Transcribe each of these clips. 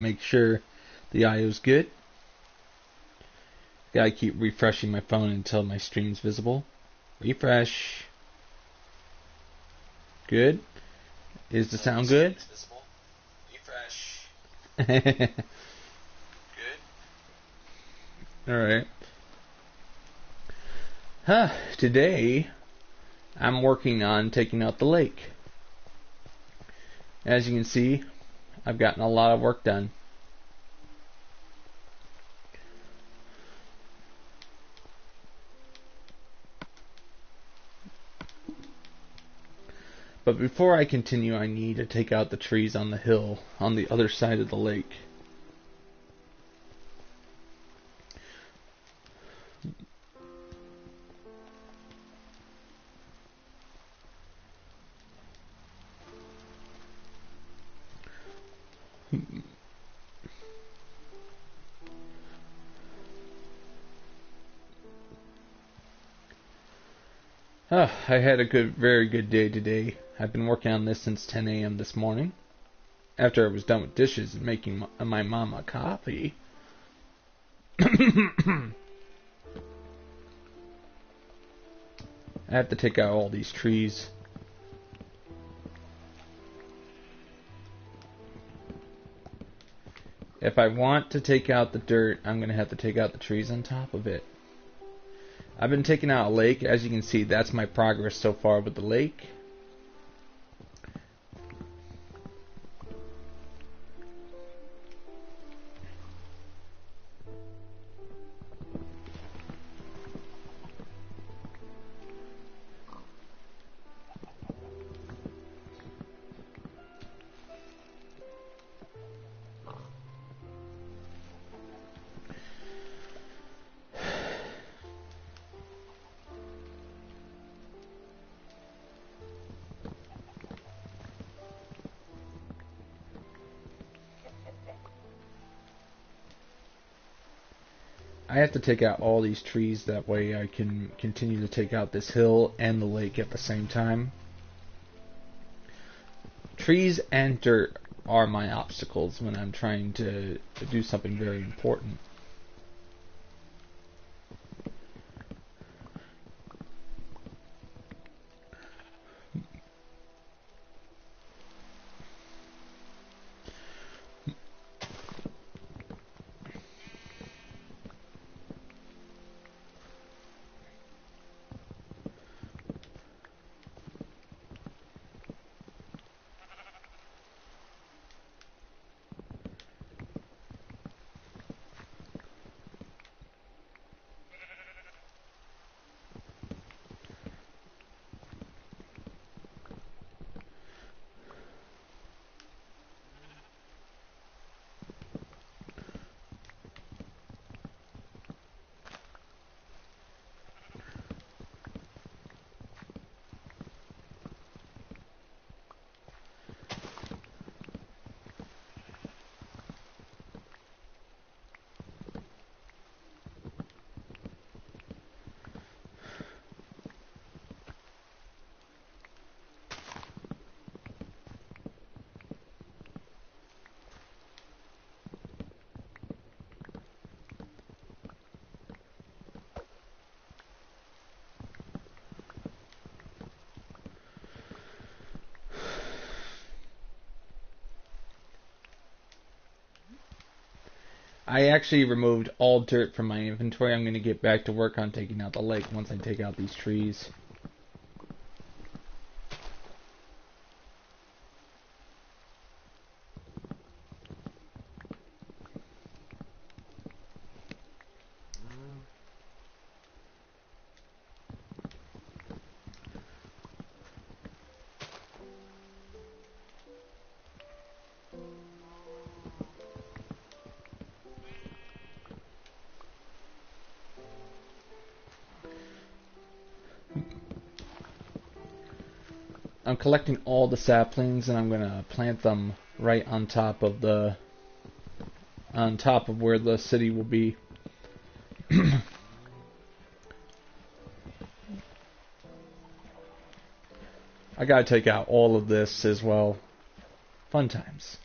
Make sure the IO's good. Gotta keep refreshing my phone until my stream's visible. Refresh. Good. Is the sound good? Refresh. Good. Alright. Today, I'm working on taking out the lake. As you can see, I've gotten a lot of work done. But before I continue, I need to take out the trees on the hill on the other side of the lake. I had a very good day today. I've been working on this since 10 a.m. this morning. After I was done with dishes and making my mama coffee. I have to take out all these trees. If I want to take out the dirt, I'm going to have to take out the trees on top of it. I've been taking out a lake. As you can see, that's my progress so far with the lake. I have to take out all these trees, that way I can continue to take out this hill and the lake at the same time. Trees and dirt are my obstacles when I'm trying to do something very important. I actually removed all dirt from my inventory. I'm going to get back to work on taking out the lake once I take out these trees. I'm collecting all the saplings and I'm gonna plant them right on top of where the city will be. I gotta take out all of this as well. Fun times.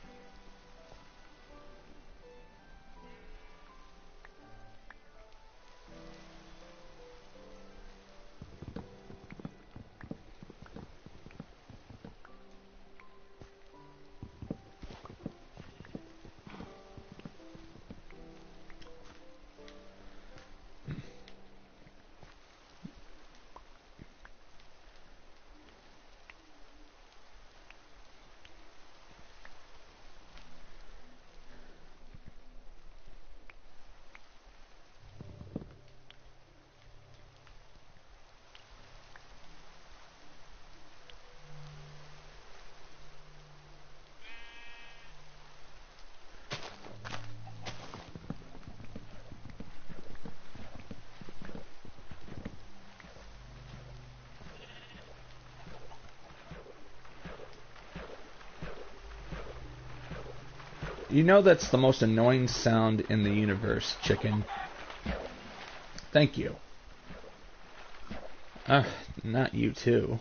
You know that's the most annoying sound in the universe, chicken. Thank you. Not you too.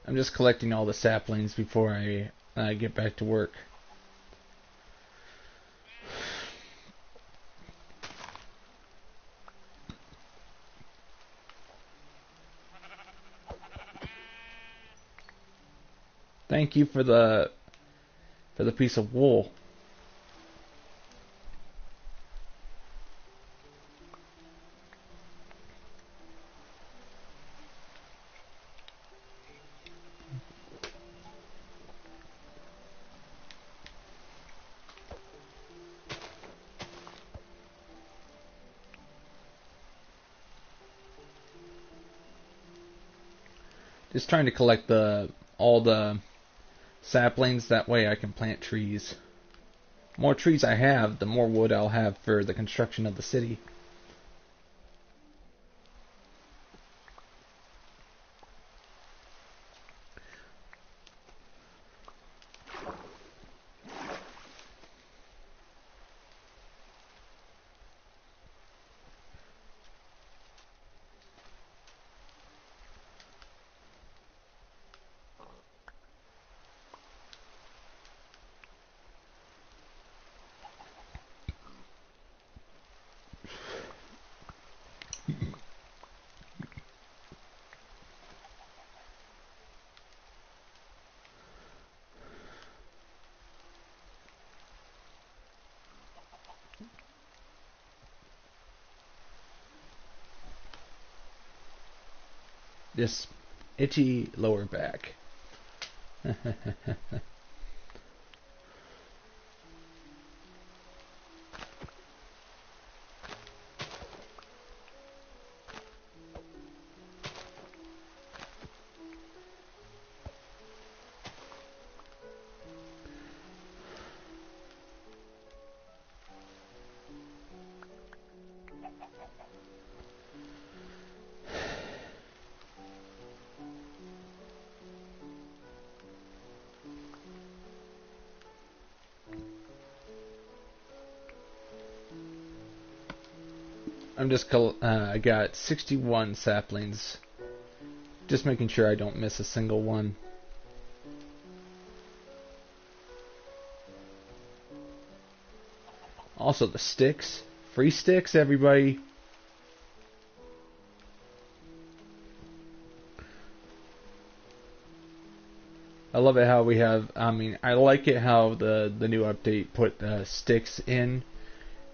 I'm just collecting all the saplings before I get back to work. Thank you for the piece of wool. Just trying to collect all the saplings, that way I can plant trees. The more trees I have, the more wood I'll have for the construction of the city. This itchy lower back. I got 61 saplings. Just making sure I don't miss a single one. Also the sticks. Free sticks, everybody. I love it how we have, I like it how the new update put sticks in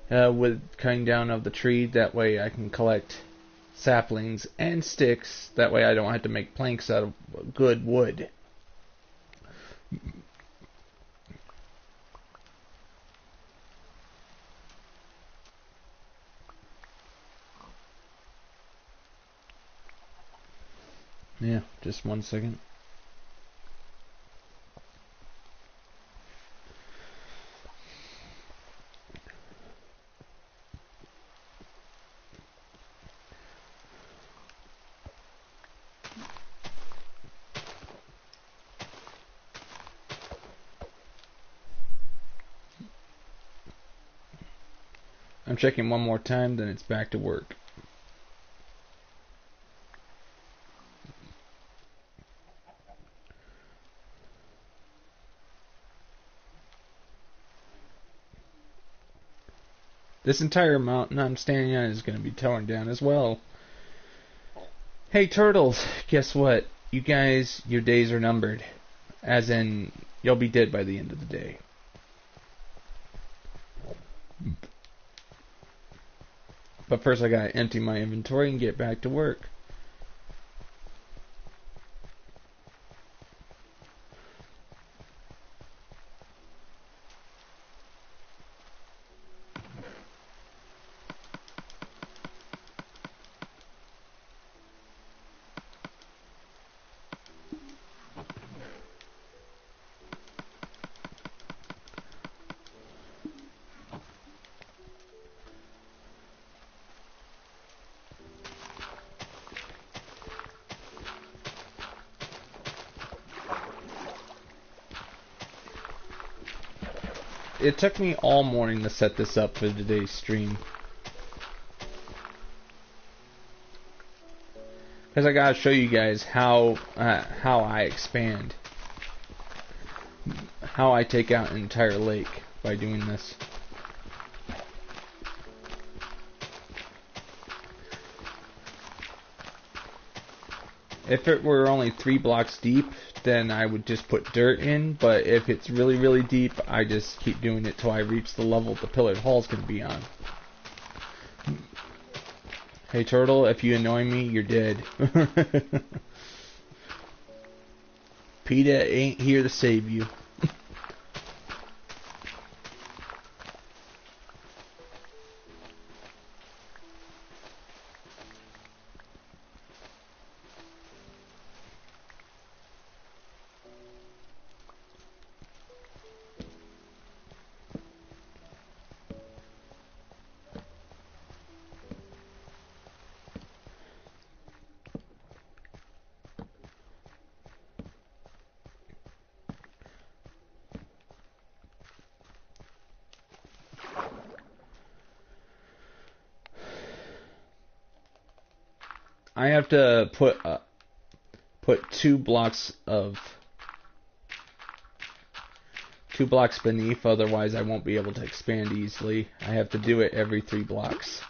with cutting down of the tree. That way I can collect saplings and sticks. That way I don't have to make planks out of good wood. Yeah, just 1 second. I'm checking one more time, then it's back to work. This entire mountain I'm standing on is going to be torn down as well. Hey turtles, guess what? You guys, your days are numbered. As in, you'll be dead by the end of the day. But first I gotta empty my inventory and get back to work. It took me all morning to set this up for today's stream. Because I gotta show you guys how I expand. How I take out an entire lake by doing this. If it were only 3 blocks deep, then I would just put dirt in, but if it's really, really deep, I just keep doing it till I reach the level the pillared hall's going to be on. Hey turtle, if you annoy me, you're dead. PETA ain't here to save you. I have to put 2 blocks beneath, otherwise I won't be able to expand easily. I have to do it every 3 blocks.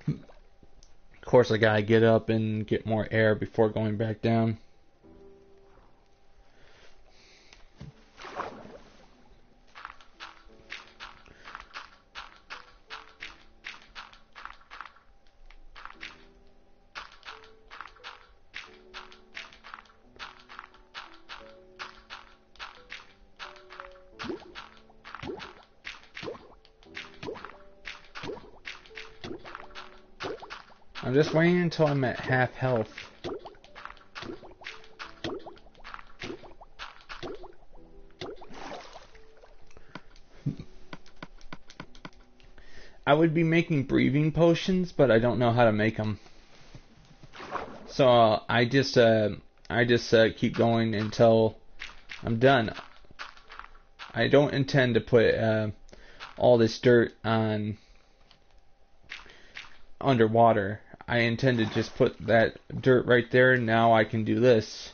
Of course, I gotta get up and get more air before going back down. I'm just waiting until I'm at half health. I would be making breathing potions, but I don't know how to make them. So I just keep going until I'm done. I don't intend to put all this dirt on underwater. I intend to just put that dirt right there. Now I can do this.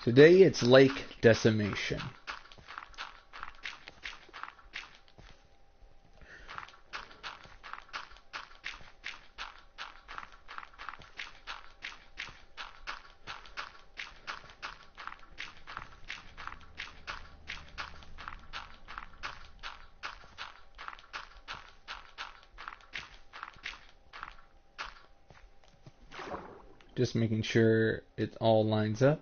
Today it's lake decimation. Just making sure it all lines up.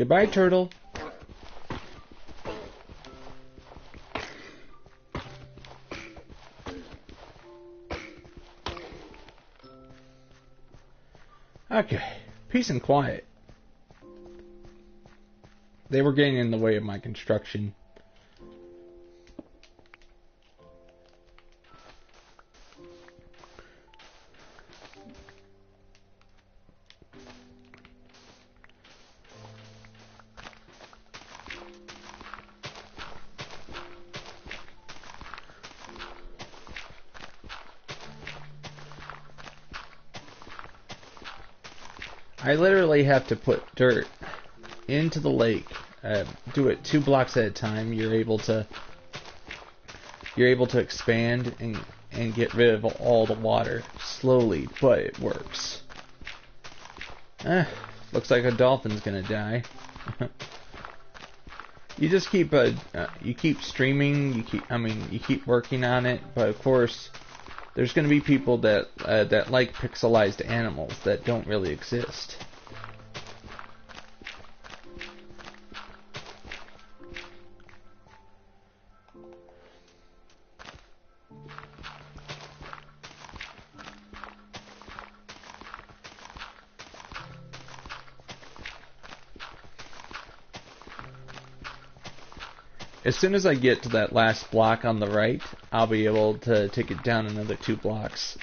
Goodbye, turtle. Okay, peace and quiet. They were getting in the way of my construction. I literally have to put dirt into the lake. Do it 2 blocks at a time. You're able to expand and get rid of all the water slowly, but it works. Looks like a dolphin's gonna die. You just keep you keep streaming. You keep working on it, but of course, there's gonna be people that that like pixelized animals that don't really exist. As soon as I get to that last block on the right, I'll be able to take it down another 2 blocks.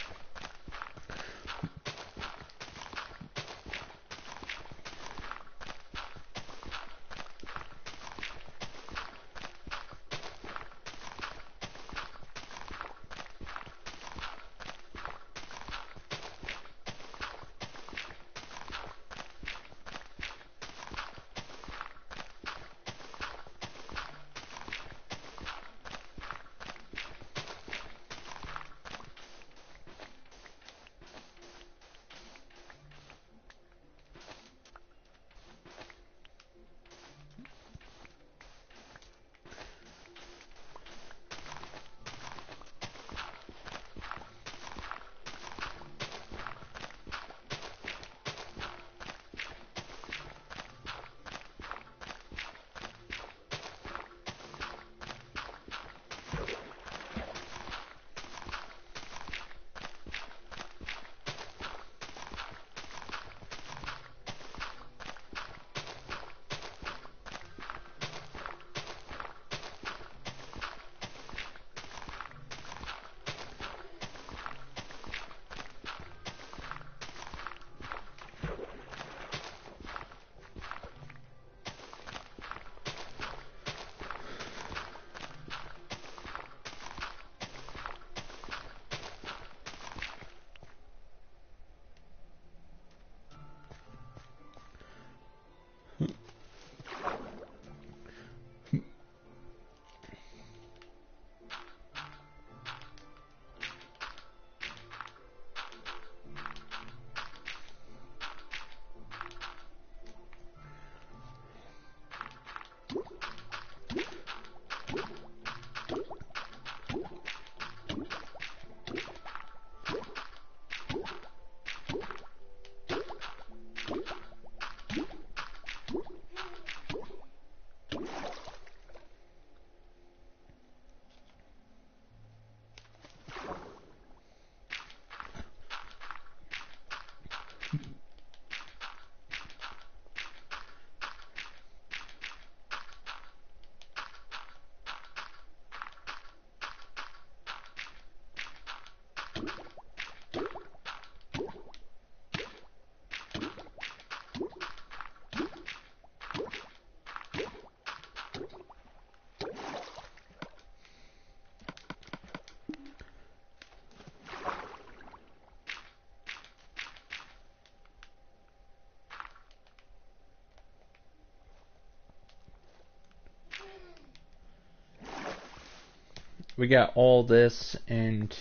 We got all this and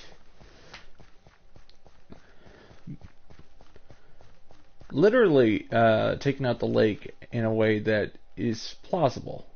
literally taking out the lake in a way that is plausible.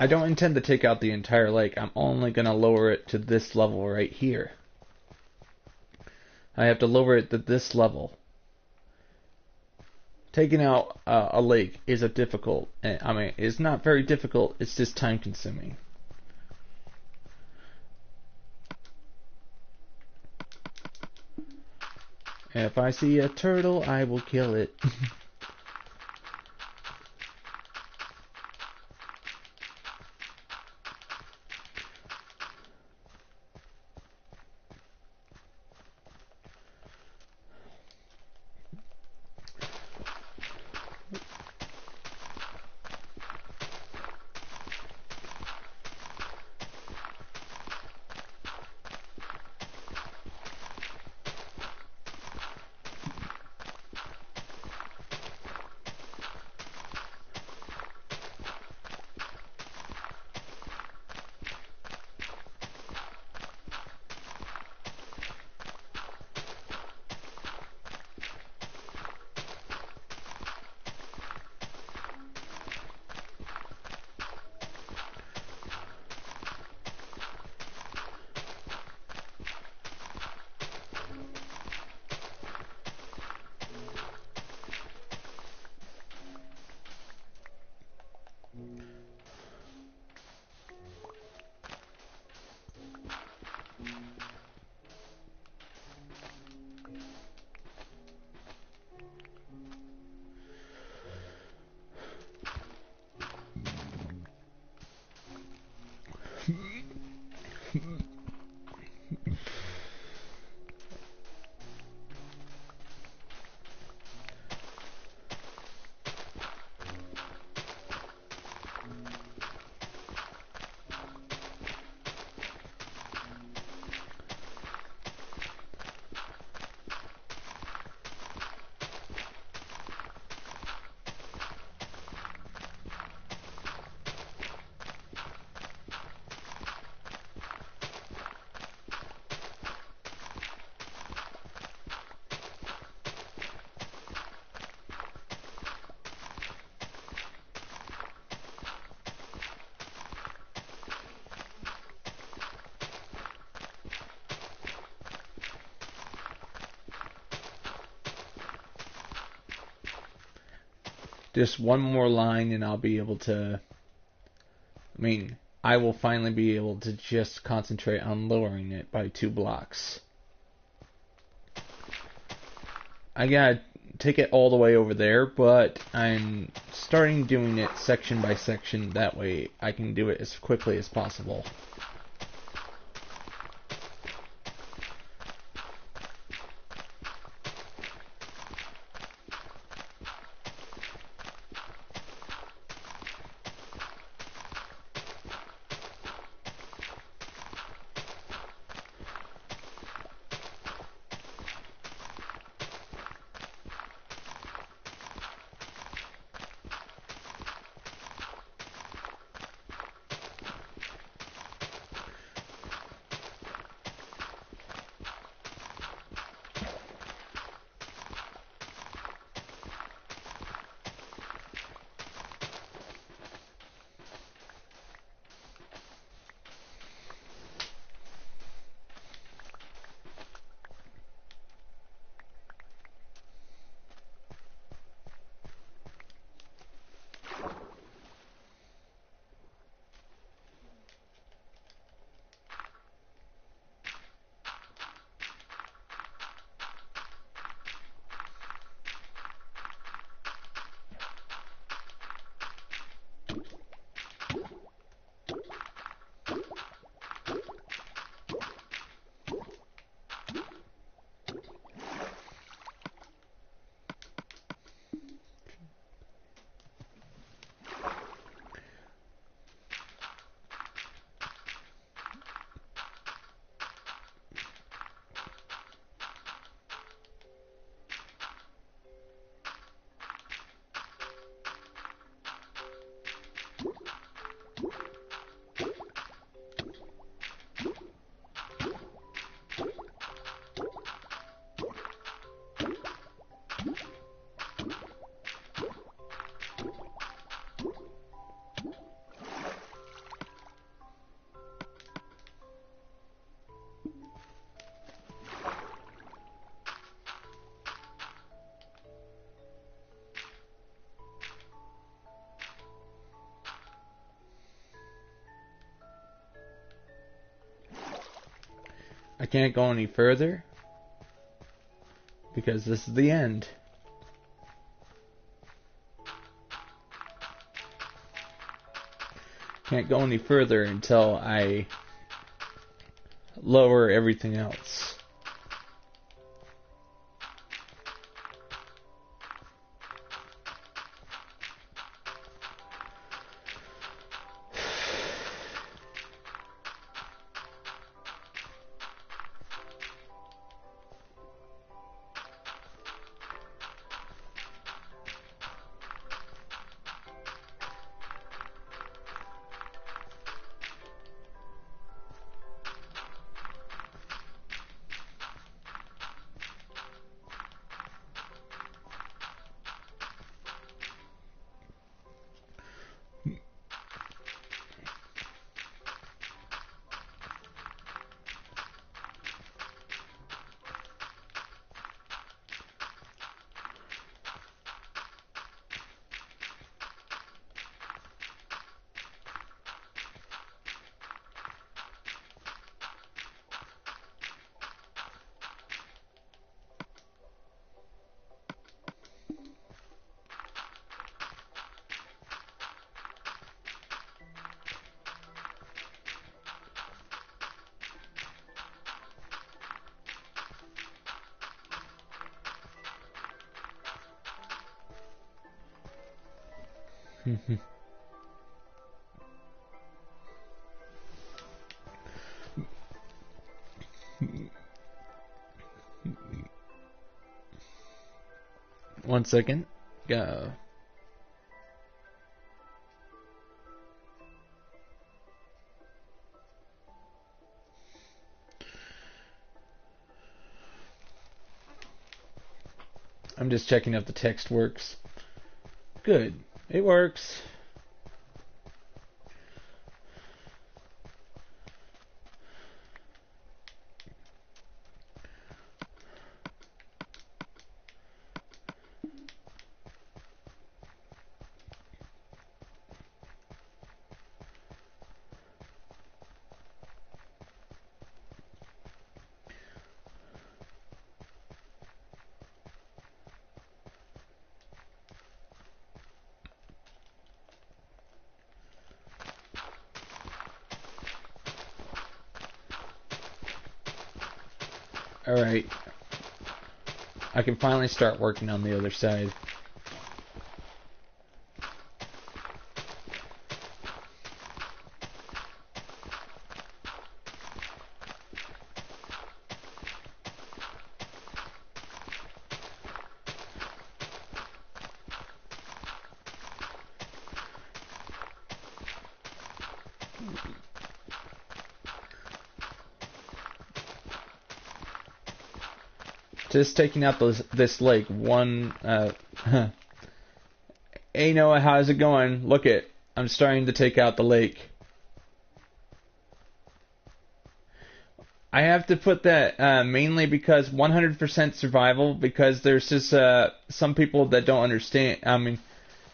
I don't intend to take out the entire lake. I'm only going to lower it to this level right here. I have to lower it to this level. Taking out a lake is a difficult. I mean, it's not very difficult. It's just time consuming. If I see a turtle, I will kill it. Just one more line and I'll be able to, I mean, I will finally be able to just concentrate on lowering it by 2 blocks. I gotta take it all the way over there, but I'm starting doing it section by section, that way I can do it as quickly as possible. I can't go any further because this is the end. Can't go any further until I lower everything else. One second. Go. I'm just checking if the text works. Good. It works. Alright. I can finally start working on the other side. Just taking out this lake. Hey Noah, how's it going? Look it. I'm starting to take out the lake. I have to put that mainly because 100% survival, because there's just some people that don't understand. I mean,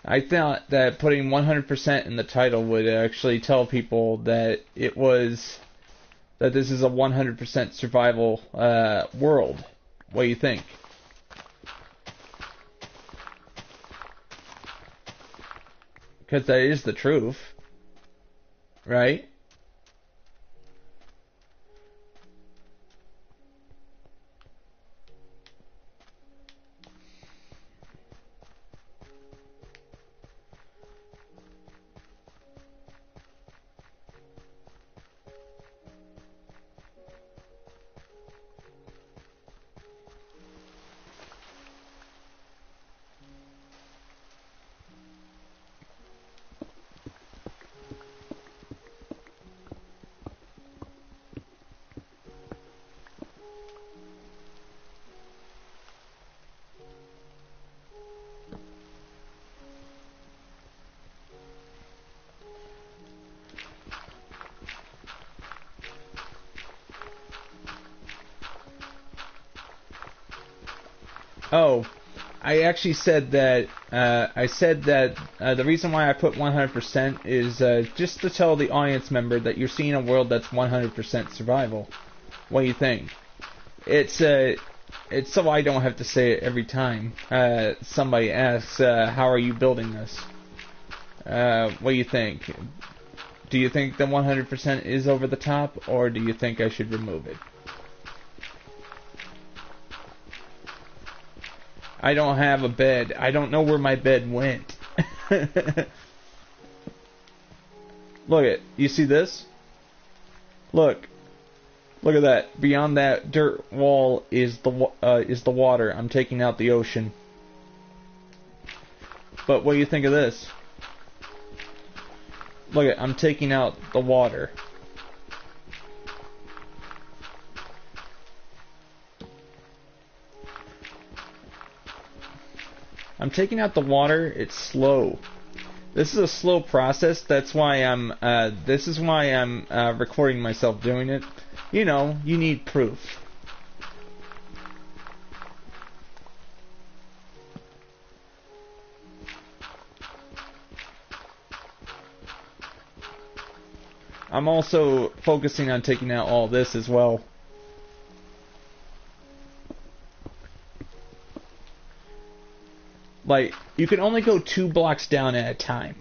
I thought that putting 100% in the title would actually tell people that that this is a 100% survival world. What do you think? Because that is the truth, right? Oh, I actually said that. The reason why I put 100% is just to tell the audience member that you're seeing a world that's 100% survival. What do you think? It's so I don't have to say it every time somebody asks, how are you building this? What do you think? Do you think the 100% is over the top, or do you think I should remove it? I don't have a bed. I don't know where my bed went. Look at, you see this? Look. Look at that. Beyond that dirt wall is the water. I'm taking out the ocean. But what do you think of this? Look at, I'm taking out the water. I'm taking out the water. It's slow. This is a slow process. That's why I'm. This is why I'm recording myself doing it. You know, you need proof. I'm also focusing on taking out all this as well. Like, you can only go 2 blocks down at a time.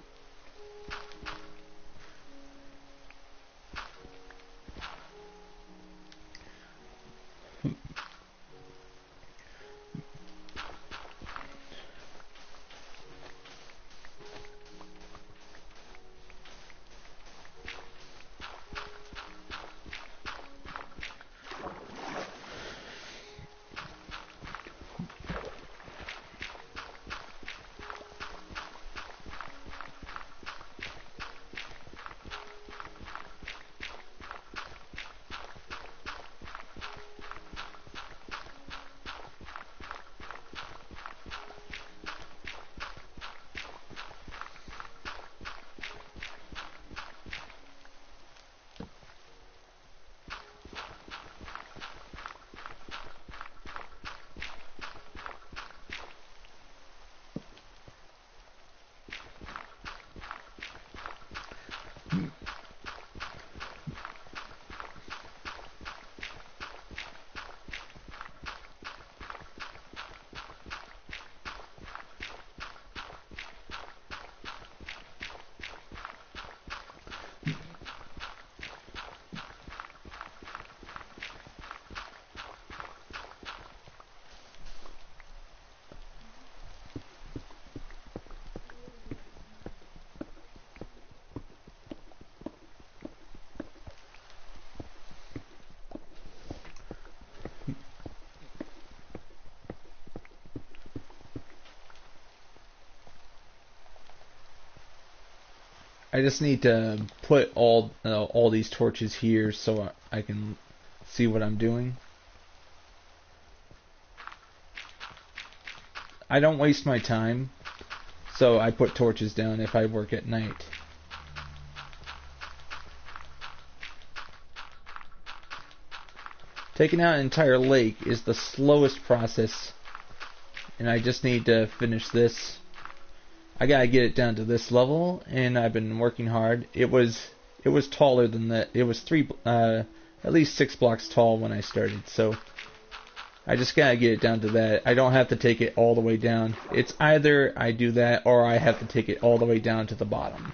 I just need to put all these torches here so I can see what I'm doing. I don't waste my time, so I put torches down if I work at night. Taking out an entire lake is the slowest process, and I just need to finish this. I gotta get it down to this level, and I've been working hard. It was taller than that. It was at least 6 blocks tall when I started, so I just gotta get it down to that. I don't have to take it all the way down. It's either I do that or I have to take it all the way down to the bottom.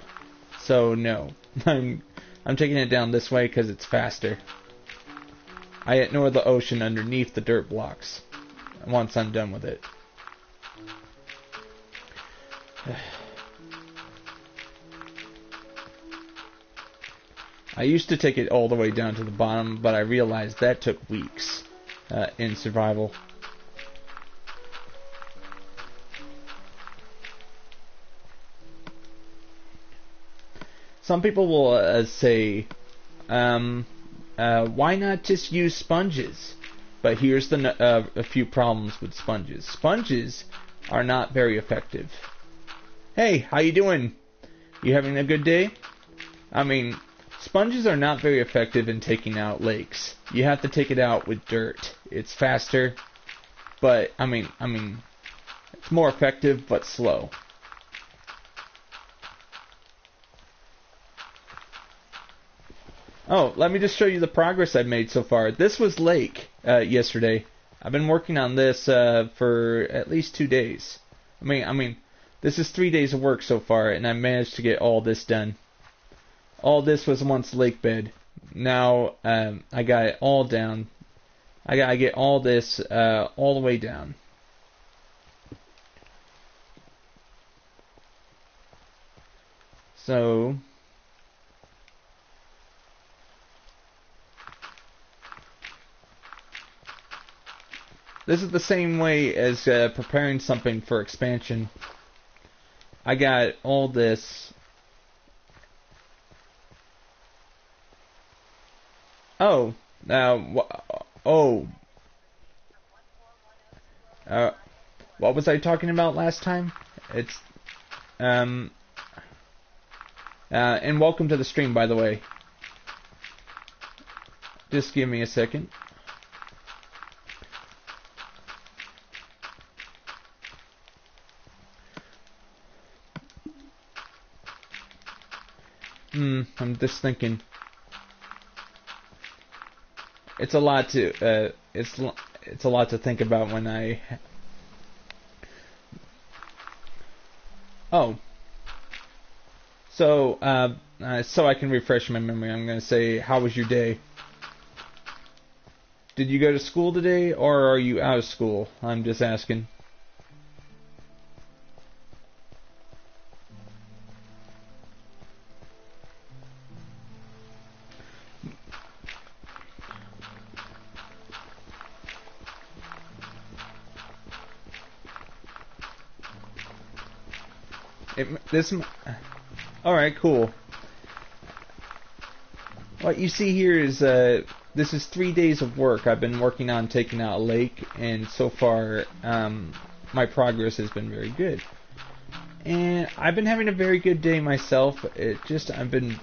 So no, I'm taking it down this way because it's faster. I ignore the ocean underneath the dirt blocks once I'm done with it. I used to take it all the way down to the bottom, but I realized that took weeks in survival. Some people will say, why not just use sponges? But here's a few problems with sponges. Sponges are not very effective. Hey, how you doing? You having a good day? I mean, sponges are not very effective in taking out lakes. You have to take it out with dirt. It's faster, but I mean, it's more effective but slow. Oh, let me just show you the progress I've made so far. This was lake yesterday. I've been working on this for at least 2 days. I mean, this is 3 days of work so far, and I managed to get all this done. All this was once lake bed. Now I got it all down. I gotta get all this all the way down. So this is the same way as preparing something for expansion. I got all this. Oh, oh. What was I talking about last time? It's and welcome to the stream, by the way. Just give me a second. I'm just thinking. It's a lot to it's a lot to think about when I. Oh. So so I can refresh my memory, I'm going to say, how was your day? Did you go to school today, or are you out of school? I'm just asking. Alright, cool. What you see here is, this is 3 days of work. I've been working on taking out a lake, and so far, my progress has been very good. And I've been having a very good day myself. I've been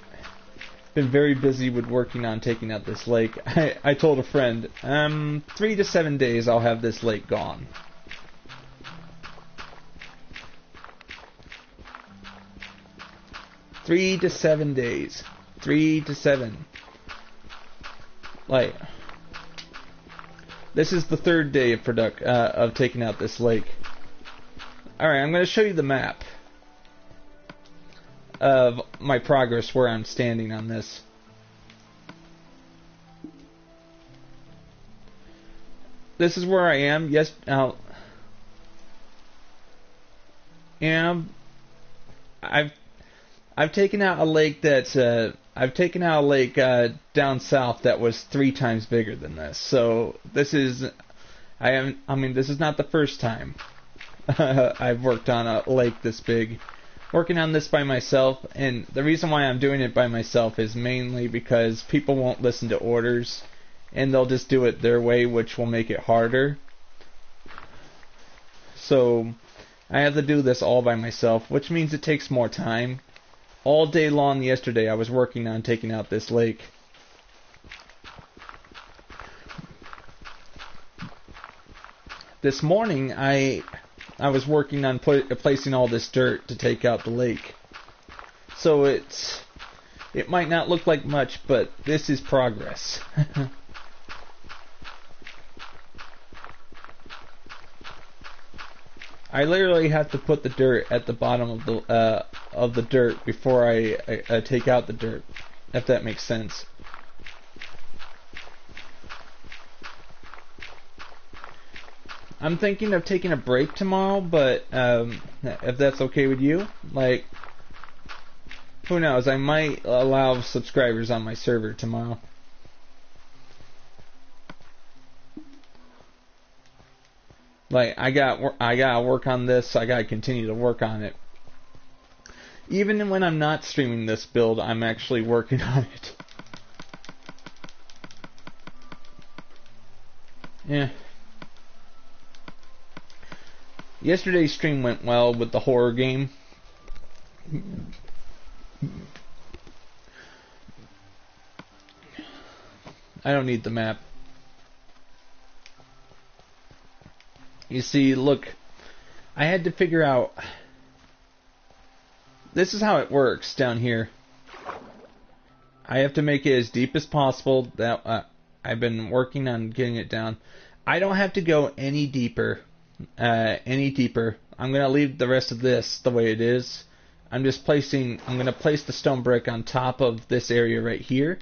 very busy with working on taking out this lake. I told a friend, 3 to 7 days I'll have this lake gone. Three to 7 days. 3 to 7. Like, this is the 3rd day of taking out this lake. Alright, I'm going to show you the map of my progress, where I'm standing on this. This is where I am. Yes, I've taken out a lake that's down south that was 3 times bigger than this. So this is this is not the first time I've worked on a lake this big. Working on this by myself, and the reason why I'm doing it by myself is mainly because people won't listen to orders, and they'll just do it their way, which will make it harder. So I have to do this all by myself, which means it takes more time. All day long yesterday I was working on taking out this lake. This morning I was working on placing all this dirt to take out the lake. So it might not look like much, but this is progress. I literally have to put the dirt at the bottom of the dirt before I take out the dirt, if that makes sense. I'm thinking of taking a break tomorrow, but if that's okay with you, like, who knows? I might allow subscribers on my server tomorrow. Like, I gotta work on this. I gotta continue to work on it. Even when I'm not streaming this build, I'm actually working on it. Yeah. Yesterday's stream went well with the horror game. I don't need the map. You see, look, I had to figure out, this is how it works down here. I have to make it as deep as possible. That I've been working on getting it down. I don't have to go any deeper. I'm going to leave the rest of this the way it is. I'm going to place the stone brick on top of this area right here,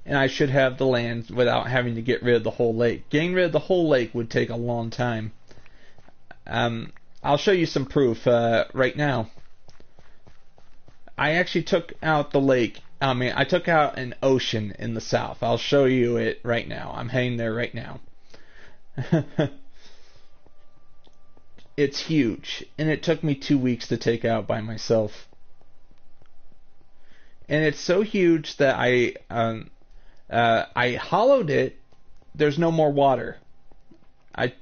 and I should have the land without having to get rid of the whole lake. Getting rid of the whole lake would take a long time. I'll show you some proof right now. I actually took out the lake. I took out an ocean in the south. I'll show you it right now. I'm heading there right now. It's huge, and it took me 2 weeks to take out by myself. And it's so huge that I hollowed it. There's no more water. I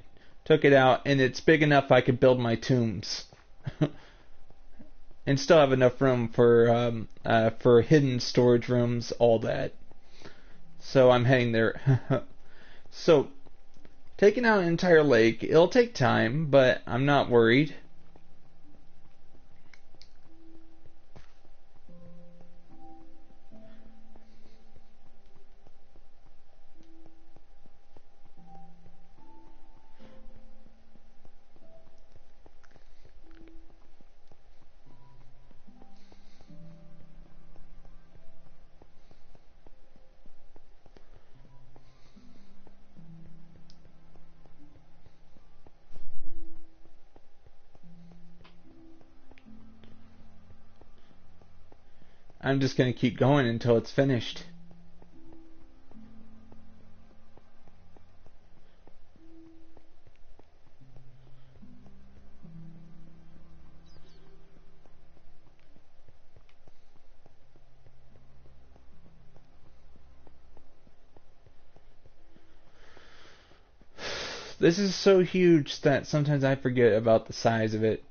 took it out, and it's big enough I could build my tombs, and still have enough room for hidden storage rooms, all that. So I'm heading there. So taking out an entire lake, it'll take time, but I'm not worried. I'm just going to keep going until it's finished. This is so huge that sometimes I forget about the size of it.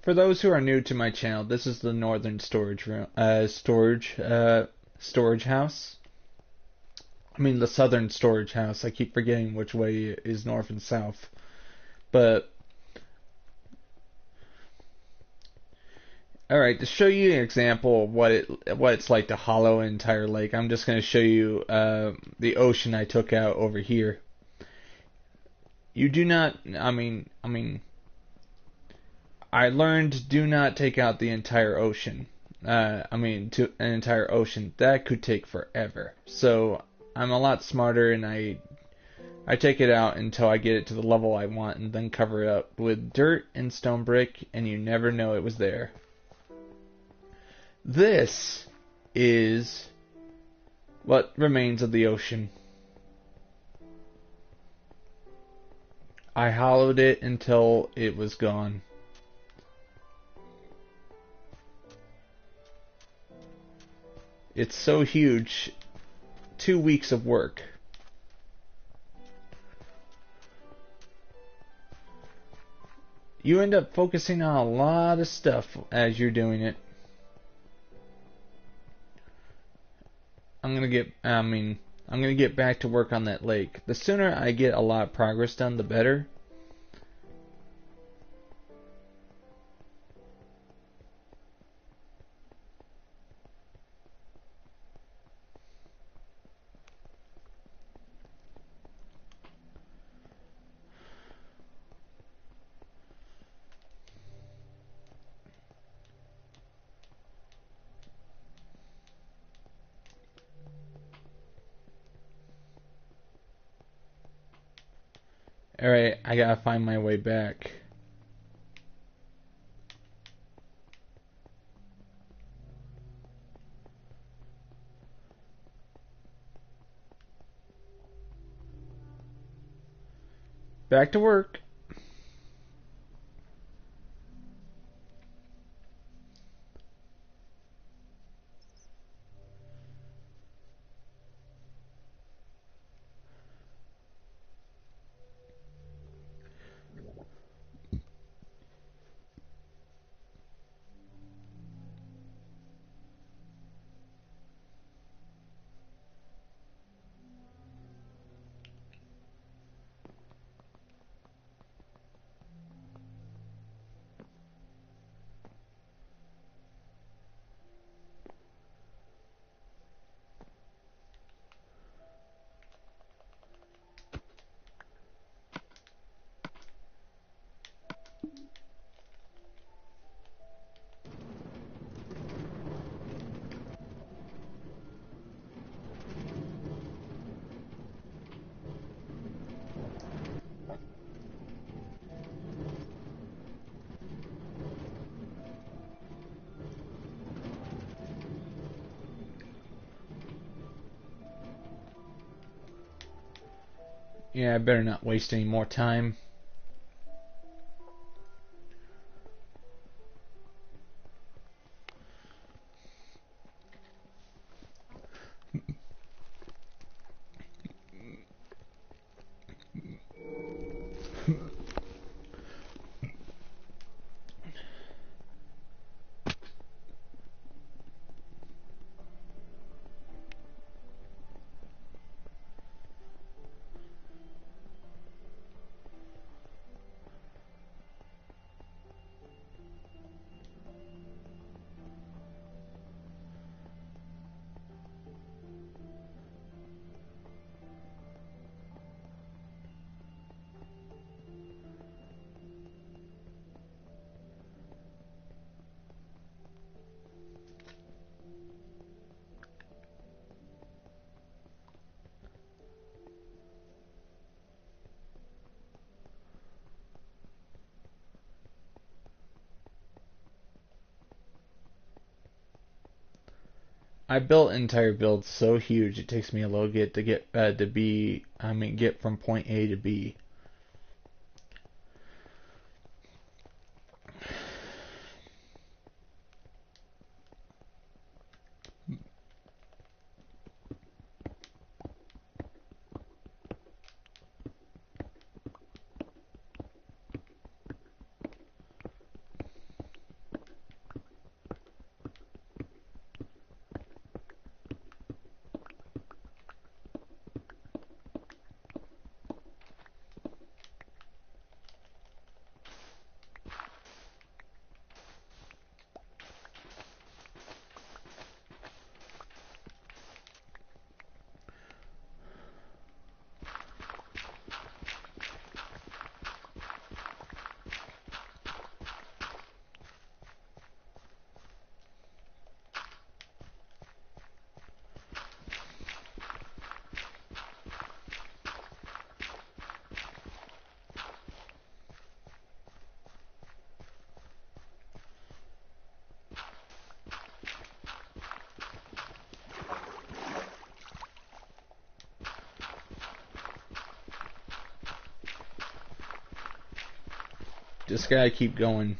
For those who are new to my channel, this is the northern storage room, storage house. I mean the southern storage house. I keep forgetting which way is north and south. But all right, to show you an example of what it's like to hollow an entire lake, I'm just going to show you the ocean I took out over here. You do not. I learned do not take out the entire ocean. An entire ocean. That could take forever. So I'm a lot smarter, and I take it out until I get it to the level I want, and then cover it up with dirt and stone brick, and you never know it was there. This is what remains of the ocean. I hollowed it until it was gone. It's so huge. 2 weeks of work. You end up focusing on a lot of stuff as you're doing it. I'm gonna get back to work on that lake. The sooner I get a lot of progress done, the better. Alright, I gotta find my way back. Back to work. Yeah, I better not waste any more time. I built entire builds so huge it takes me a little bit to get get from point A to B. Just gotta keep going.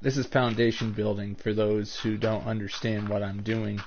This is foundation building for those who don't understand what I'm doing.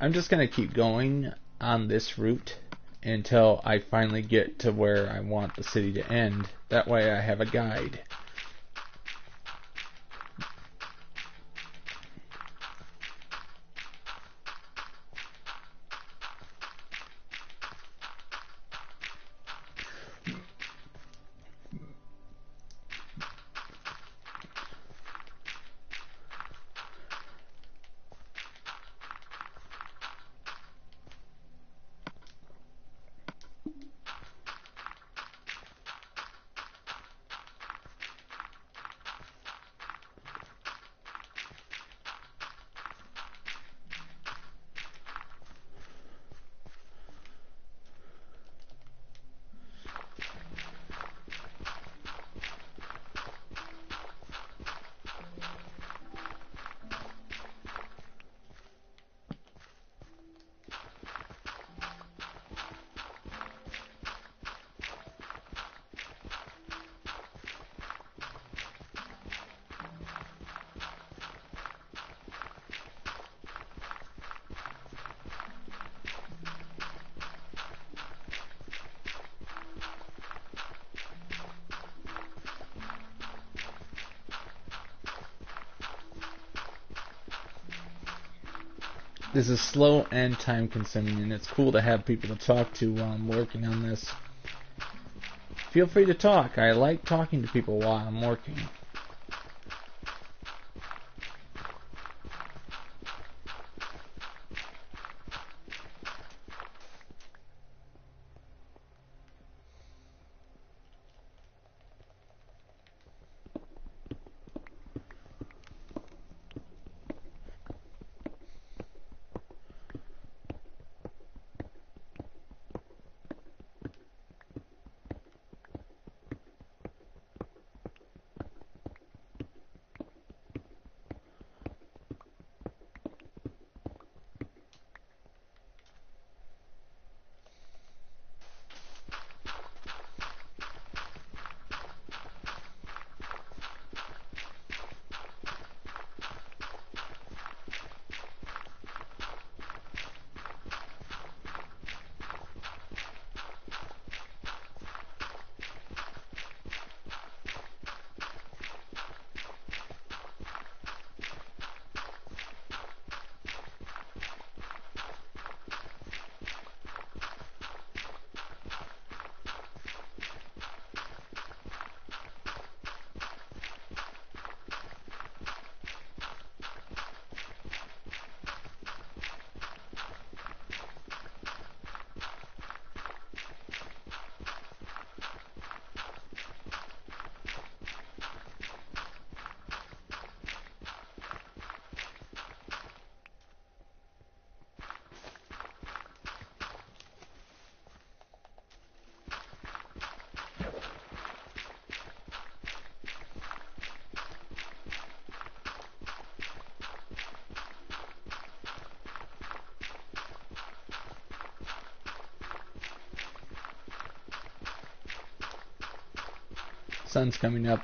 I'm just going to keep going on this route until I finally get to where I want the city to end. That way I have a guide. This is slow and time consuming, and it's cool to have people to talk to while I'm working on this. Feel free to talk. I like talking to people while I'm working. Sun's coming up.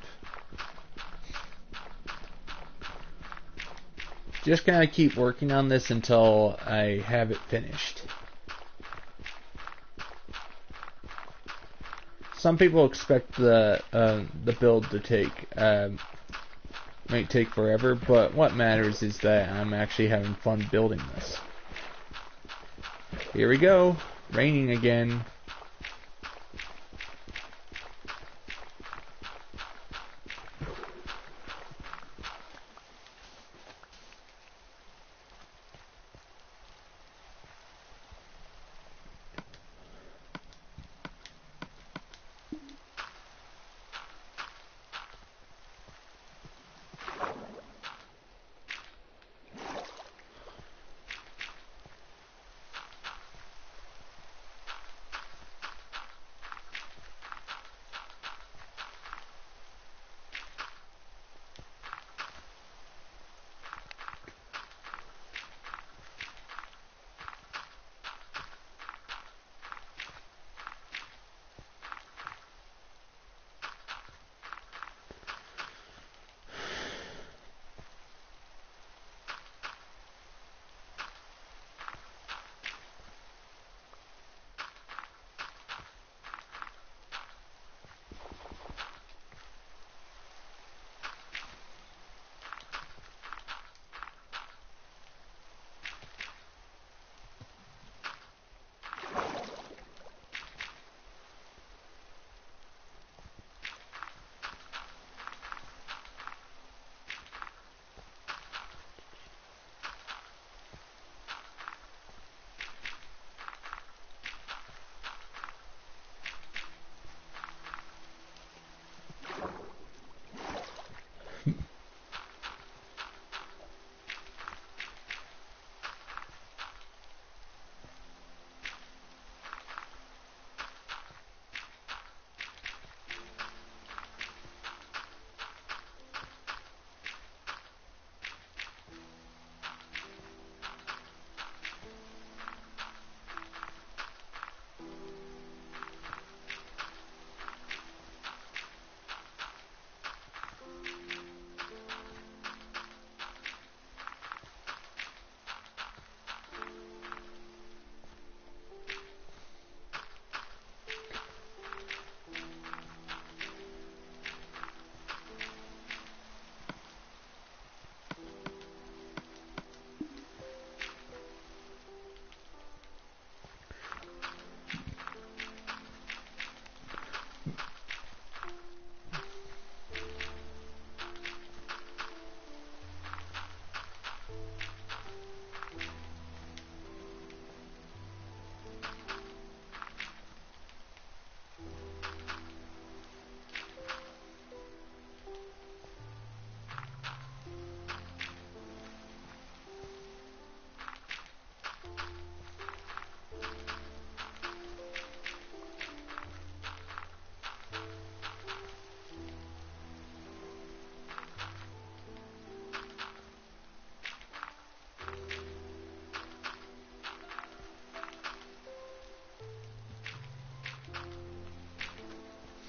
just gonna keep working on this until I have it finished. Some people expect the build to take might take forever, but what matters is that I'm actually having fun building this. Here we go, raining again.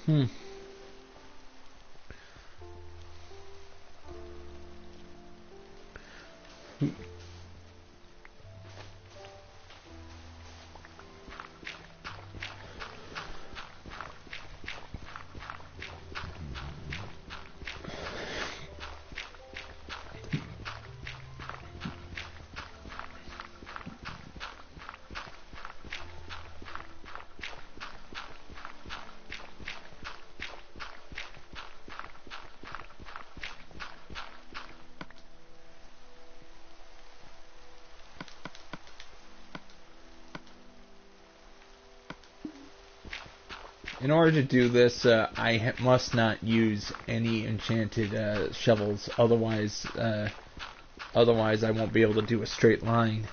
Hmm. In order to do this, I must not use any enchanted shovels. Otherwise, I won't be able to do a straight line.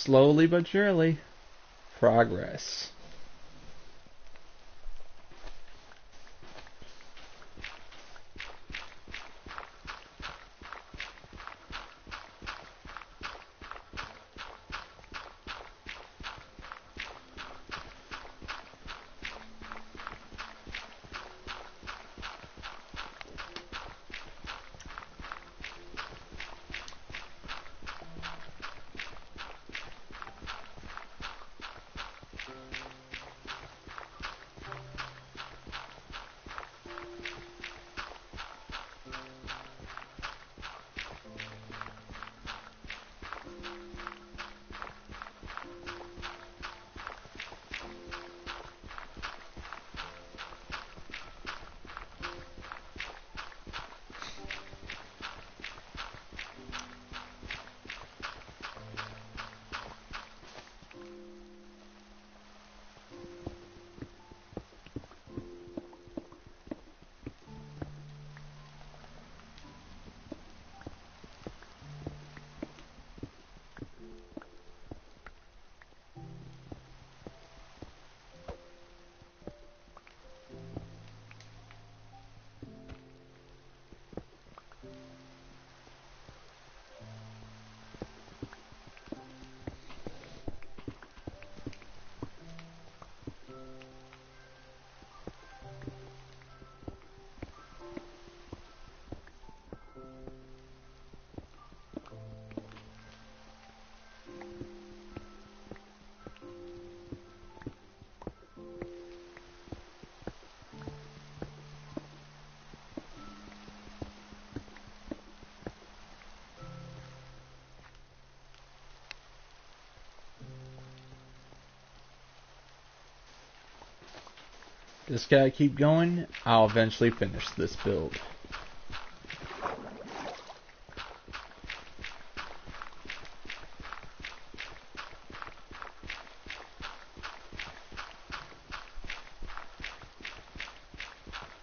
slowly but surely, progress. Just gotta keep going. I'll eventually finish this build.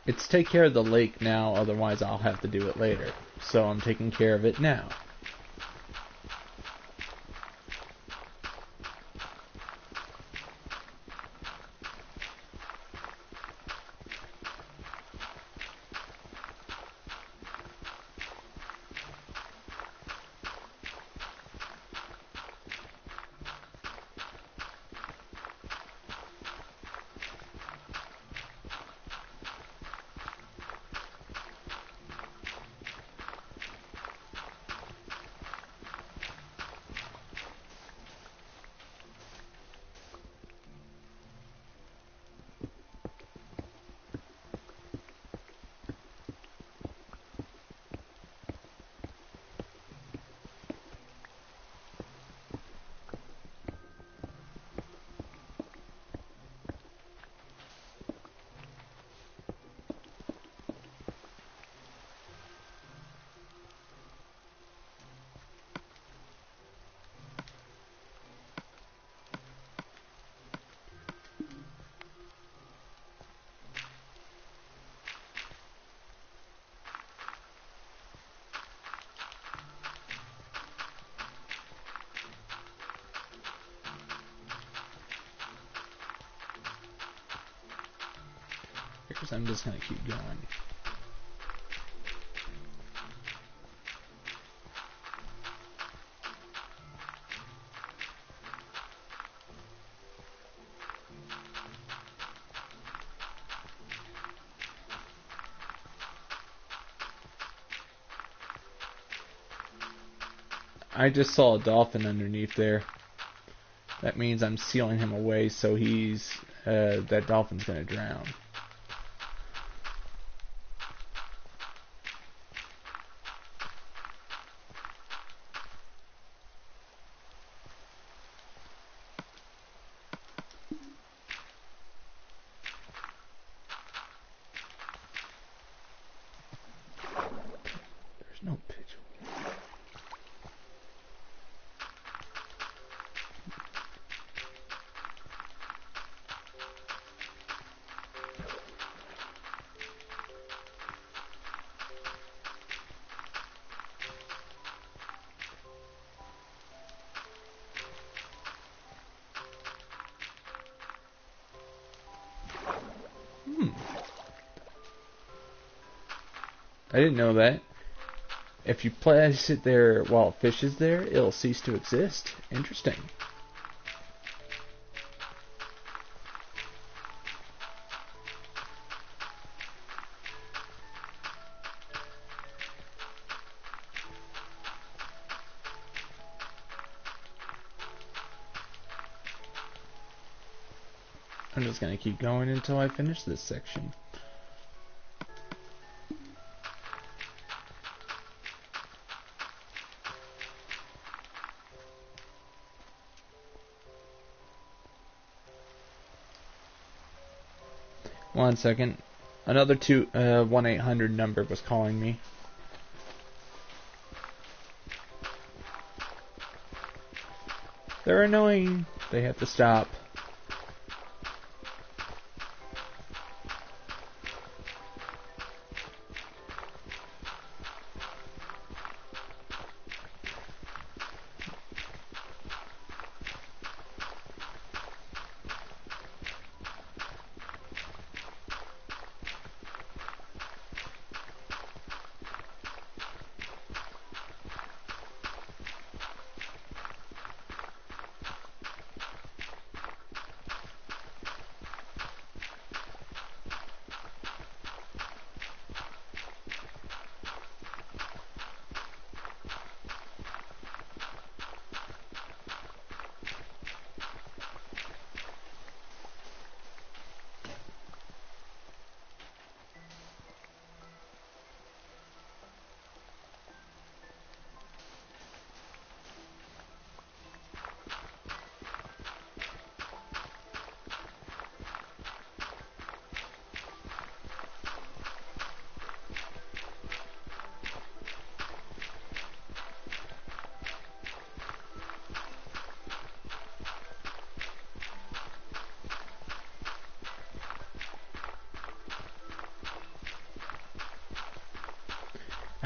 It's take care of the lake now, otherwise I'll have to do it later. So I'm taking care of it now. Because I'm just gonna keep going. I just saw a dolphin underneath there. That means I'm sealing him away, so that dolphin's gonna drown. There's no pigeon. I didn't know that. If you place it there while fish is there, it'll cease to exist. Interesting. I'm just going to keep going until I finish this section. One second. Another 1-800 number was calling me. They're annoying. They have to stop.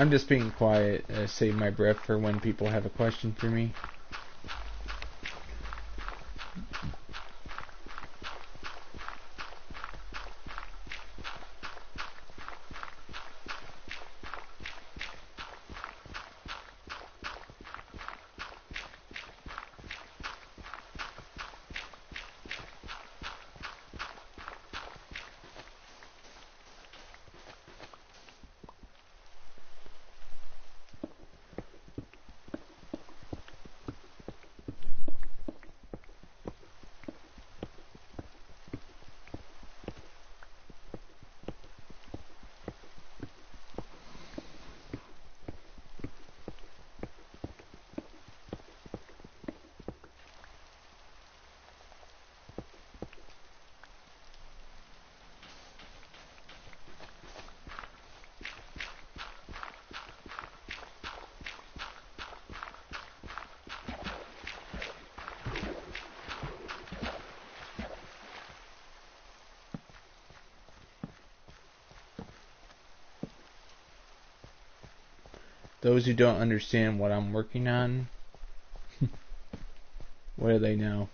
I'm just being quiet, save my breath for when people have a question for me. Those who don't understand what I'm working on, what do they know?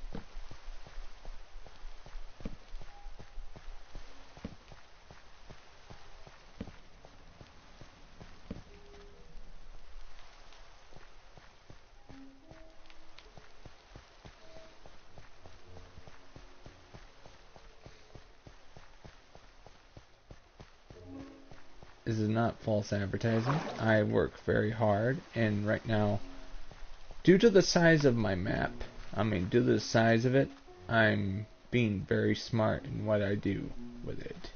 This is not false advertising. I work very hard, and right now, due to the size of my map, due to the size of it, I'm being very smart in what I do with it.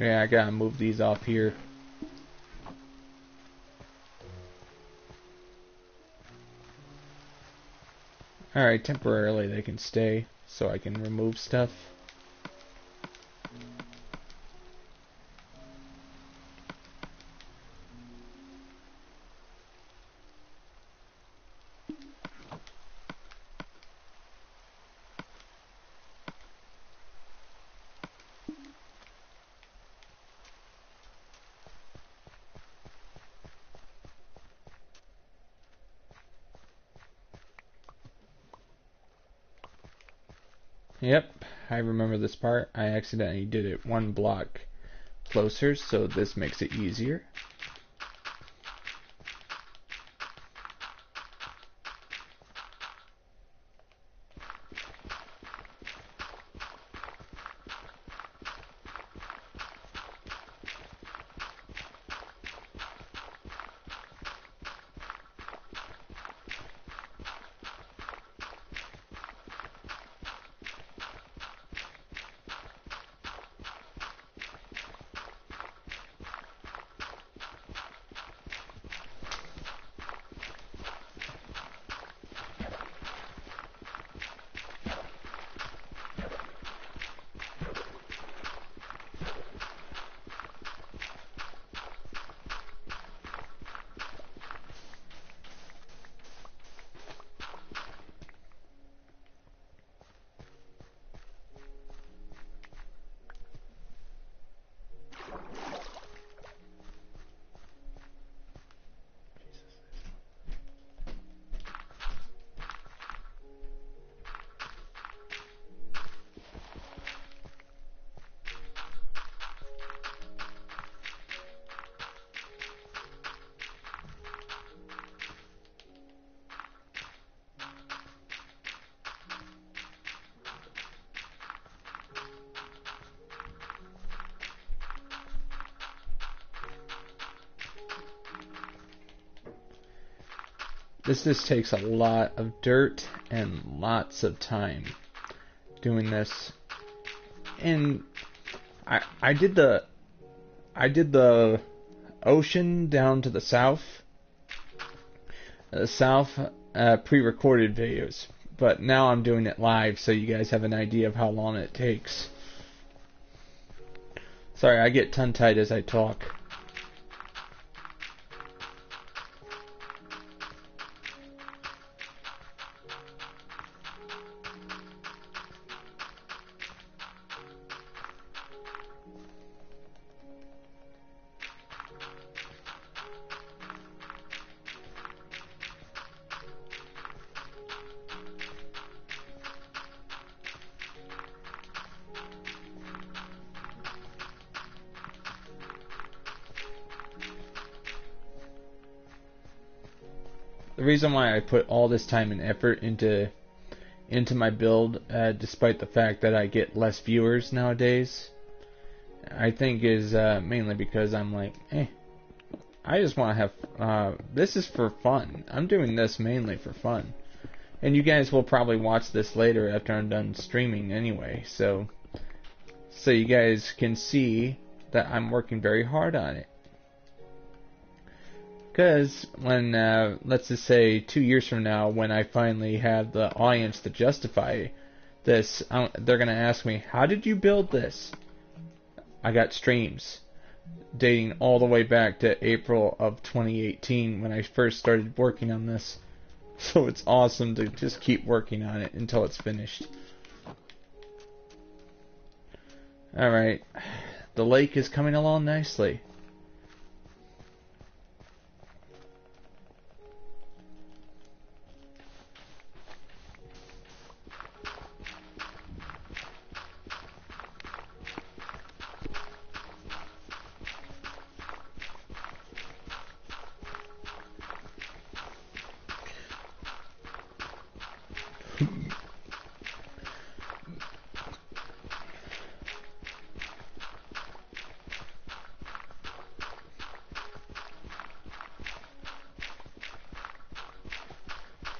Yeah, I gotta move these off here. Alright, temporarily they can stay, so I can remove stuff. Yep, I remember this part. I accidentally did it one block closer, so this makes it easier. This just takes a lot of dirt and lots of time doing this. And I did the ocean down to the south pre-recorded videos, but now I'm doing it live so you guys have an idea of how long it takes. Sorry, I get tongue-tied as I talk. The reason why I put all this time and effort into my build, despite the fact that I get less viewers nowadays, I think is mainly because I'm like, I just want to have, this is for fun. I'm doing this mainly for fun. And you guys will probably watch this later after I'm done streaming anyway, so you guys can see that I'm working very hard on it. Because when, let's just say 2 years from now, when I finally have the audience to justify this, they're going to ask me, how did you build this? I got streams dating all the way back to April of 2018 when I first started working on this. So it's awesome to just keep working on it until it's finished. Alright, the lake is coming along nicely.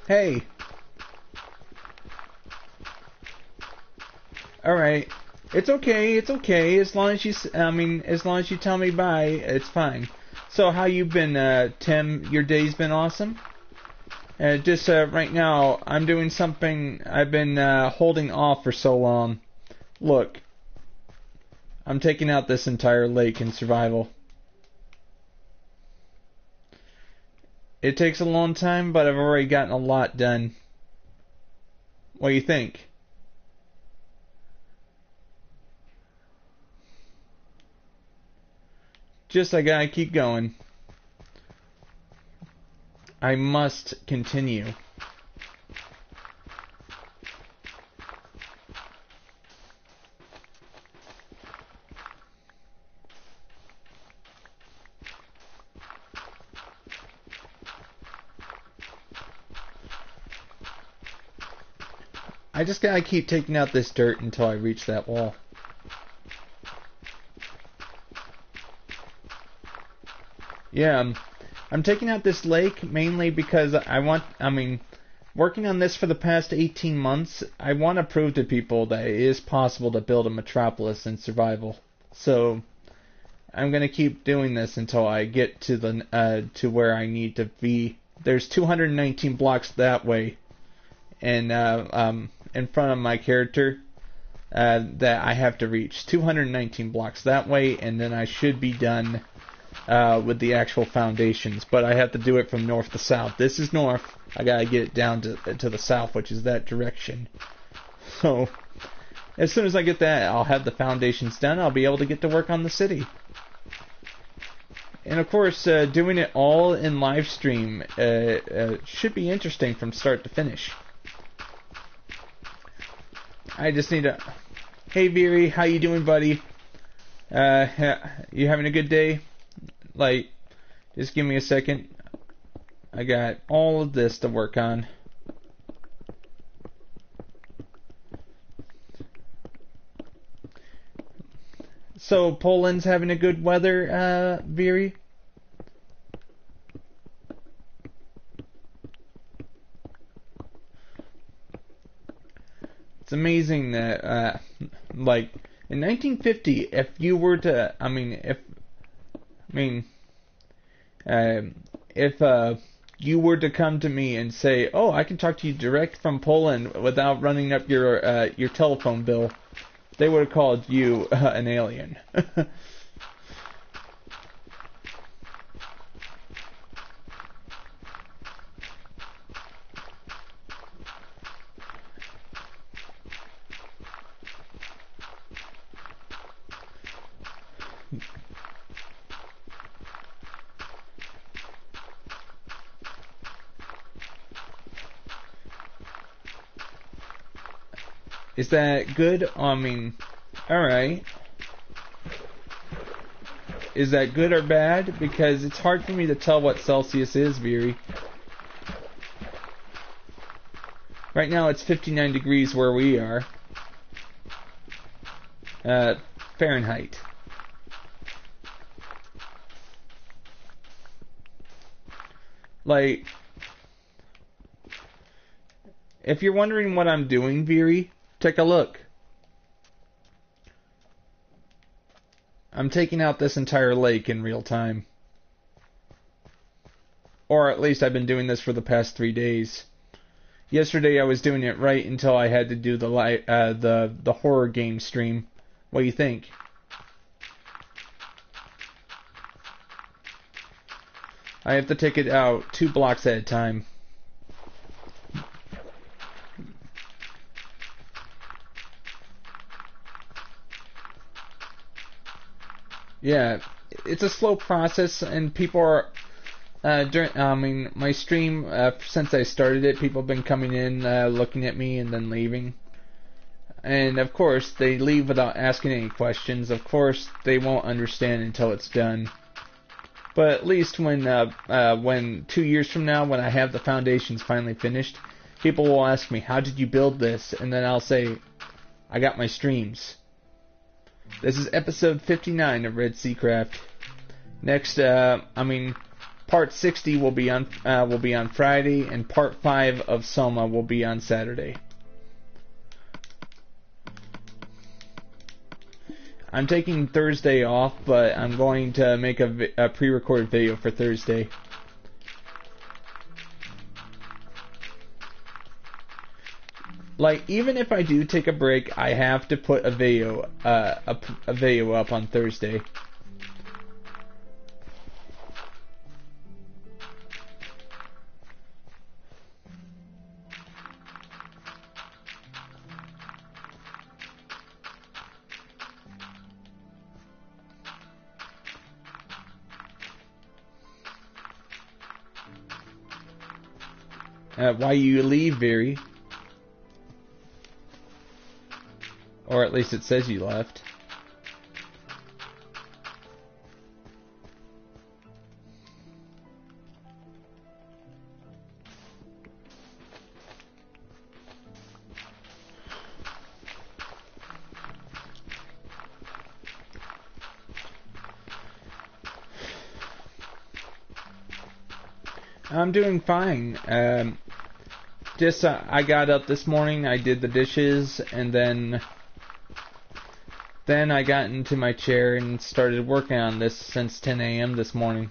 Hey. Alright. It's okay, as long as you, as long as you tell me bye, it's fine. So how you been, Tim? Your day's been awesome? Just, right now, I'm doing something I've been, holding off for so long. Look. I'm taking out this entire lake in survival. It takes a long time, but I've already gotten a lot done. What do you think? Just I gotta keep going. I must continue. I just gotta keep taking out this dirt until I reach that wall. Yeah, I'm taking out this lake mainly because working on this for the past 18 months, I want to prove to people that it is possible to build a metropolis in survival. So, I'm going to keep doing this until I get to the to where I need to be. There's 219 blocks that way, and in front of my character that I have to reach. 219 blocks that way, and then I should be done with the actual foundations. But I have to do it from north to south. This is north. I gotta get it down to the south, which is that direction. So, as soon as I get that, I'll have the foundations done. I'll be able to get to work on the city. And of course, doing it all in live stream should be interesting from start to finish. I just need to... Hey, Veery, how you doing, buddy? You having a good day? Like, just give me a second. I got all of this to work on. So, Poland's having a good weather, Veery? It's amazing that, like, in 1950, if you were to, if you were to come to me and say, "Oh, I can talk to you direct from Poland without running up your telephone bill," they would have called you an alien. Is that good? Alright. Is that good or bad? Because it's hard for me to tell what Celsius is, Veery. Right now it's 59 degrees where we are. Fahrenheit. Like, if you're wondering what I'm doing, Veery, take a look. I'm taking out this entire lake in real time. Or at least I've been doing this for the past 3 days. Yesterday I was doing it right until I had to do the horror game stream. What do you think? I have to take it out 2 blocks at a time. Yeah, it's a slow process, and people are my stream, since I started it, people have been coming in, looking at me, and then leaving. And of course, they leave without asking any questions. Of course, they won't understand until it's done. But at least when 2 years from now, when I have the foundations finally finished, people will ask me, "How did you build this?" And then I'll say, "I got my streams." This is episode 59 of REDSEACRAFT. Next, part 60 will be on Friday, and part 5 of Soma will be on Saturday. I'm taking Thursday off, but I'm going to make a pre-recorded video for Thursday. Like, even if I do take a break, I have to put a video up on Thursday. Why you leave, Veery? Or at least it says you left. I'm doing fine. Just I got up this morning, I did the dishes, and then I got into my chair and started working on this since 10 a.m. this morning.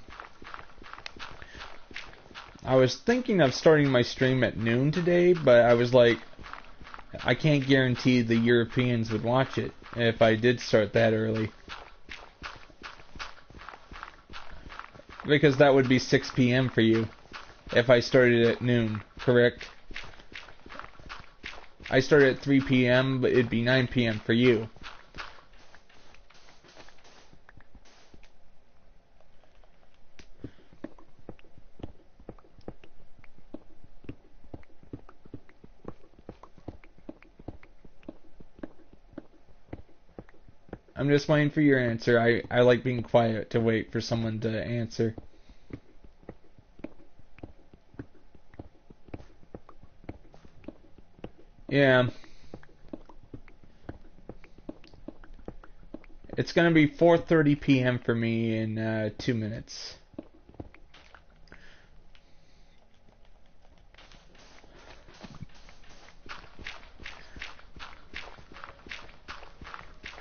I was thinking of starting my stream at noon today, but I was like, I can't guarantee the Europeans would watch it if I did start that early. Because that would be 6 p.m. for you if I started at noon, correct? I started at 3 p.m., but it'd be 9 p.m. for you. I'm just waiting for your answer. I like being quiet to wait for someone to answer. Yeah. It's gonna be 4:30 p.m. for me in 2 minutes.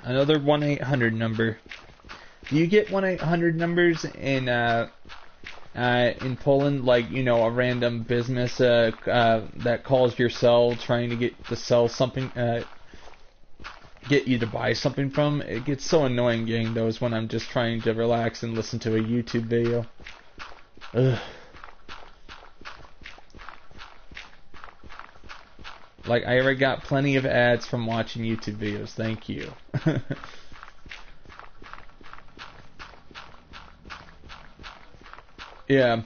Another 1-800 number. Do you get 1-800 numbers in Poland, like, you know, a random business that calls your cell trying to get to sell something, get you to buy something from? It gets so annoying getting those when I'm just trying to relax and listen to a YouTube video. Ugh. Like, I already got plenty of ads from watching YouTube videos. Thank you. Yeah.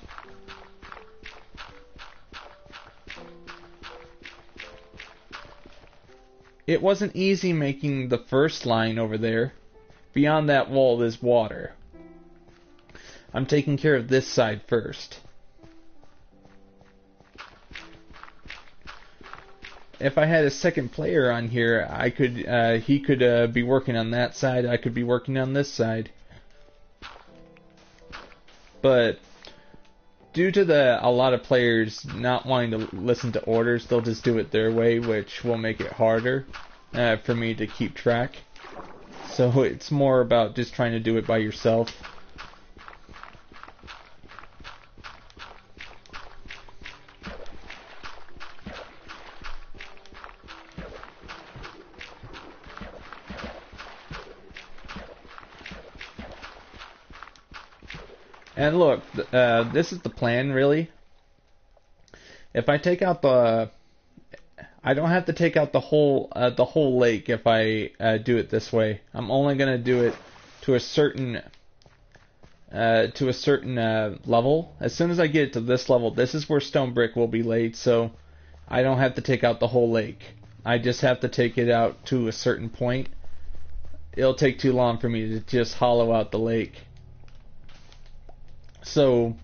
It wasn't easy making the first line over there. Beyond that wall is water. I'm taking care of this side first. If I had a second player on here, I could, he could be working on that side, I could be working on this side. But due to a lot of players not wanting to listen to orders, they'll just do it their way, which will make it harder for me to keep track. So it's more about just trying to do it by yourself. And look, this is the plan, really. If I take out I don't have to take out the whole lake if I do it this way. I'm only gonna do it to a certain level. As soon as I get it to this level, this is where stone brick will be laid. So I don't have to take out the whole lake. I just have to take it out to a certain point. It'll take too long for me to just hollow out the lake. So,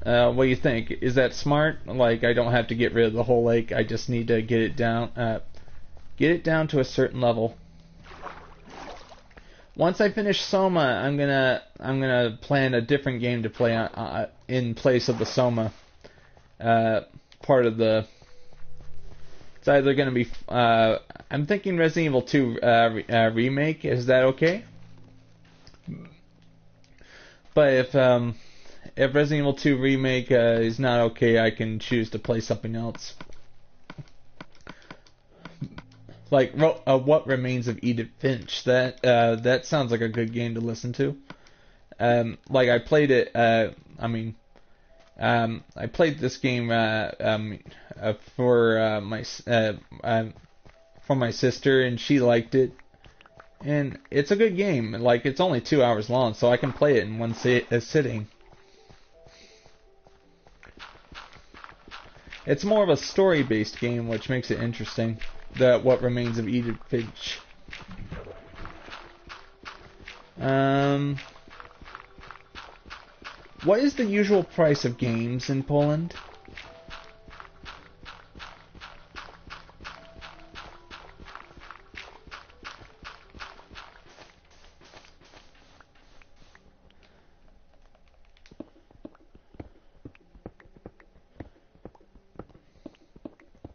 what do you think? Is that smart? Like, I don't have to get rid of the whole lake. I just need to get it down to a certain level. Once I finish Soma, I'm gonna plan a different game to play on, in place of the Soma part of the. It's either gonna be. I'm thinking Resident Evil 2 remake. Is that okay? But if Resident Evil 2 remake is not okay, I can choose to play something else. Like What Remains of Edith Finch. That sounds like a good game to listen to. Like, I played it. I played this game for my sister, and she liked it. And it's a good game. Like, it's only 2 hours long, so I can play it in one sitting. It's more of a story-based game, which makes it interesting. What Remains of Edith Finch. What is the usual price of games in Poland?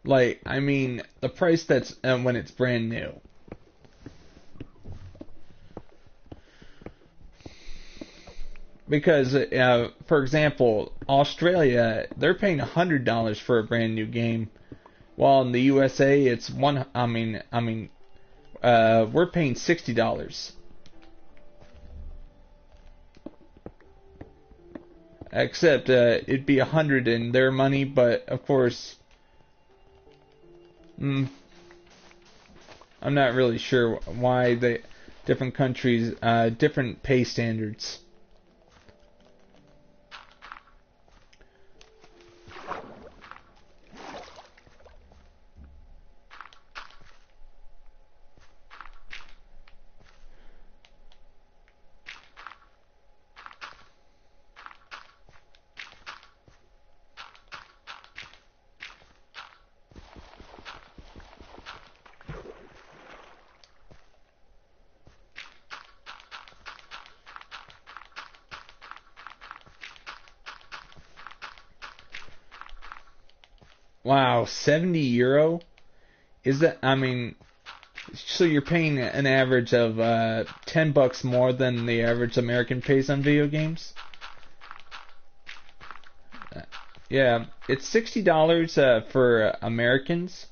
Like, I mean, the price that's when it's brand new. Because, for example, Australia, they're paying $100 for a brand new game, while in the USA it's one. We're paying $60. Except it'd be $100 in their money, but of course, I'm not really sure why they different countries different pay standards. Wow, €70? Is that, I mean, so you're paying an average of $10 more than the average American pays on video games? Yeah, it's $60 for Americans,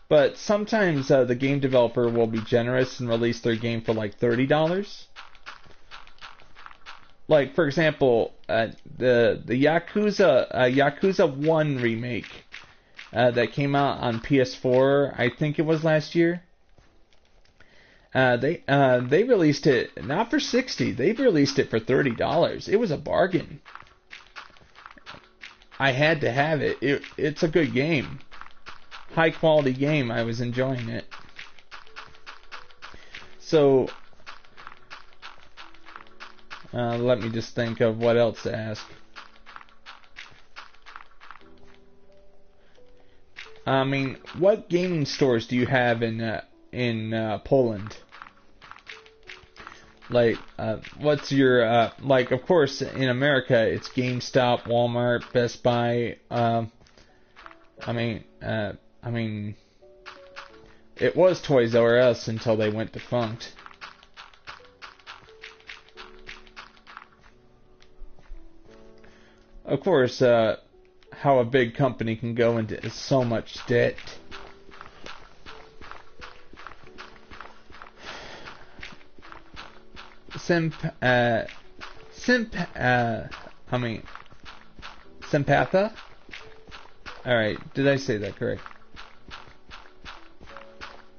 but sometimes the game developer will be generous and release their game for like $30. Like, for example, the Yakuza 1 remake that came out on PS4, I think it was last year. They released it not for $60. They released it for $30. It was a bargain. I had to have it. It's a good game, high quality game. I was enjoying it. So let me just think of what else to ask. I mean, what gaming stores do you have in Poland? Like, what's your like? Of course, in America, it's GameStop, Walmart, Best Buy. I mean, it was Toys R Us until they went defunct. Of course, how a big company can go into so much debt. Sympatha? Alright, did I say that correct?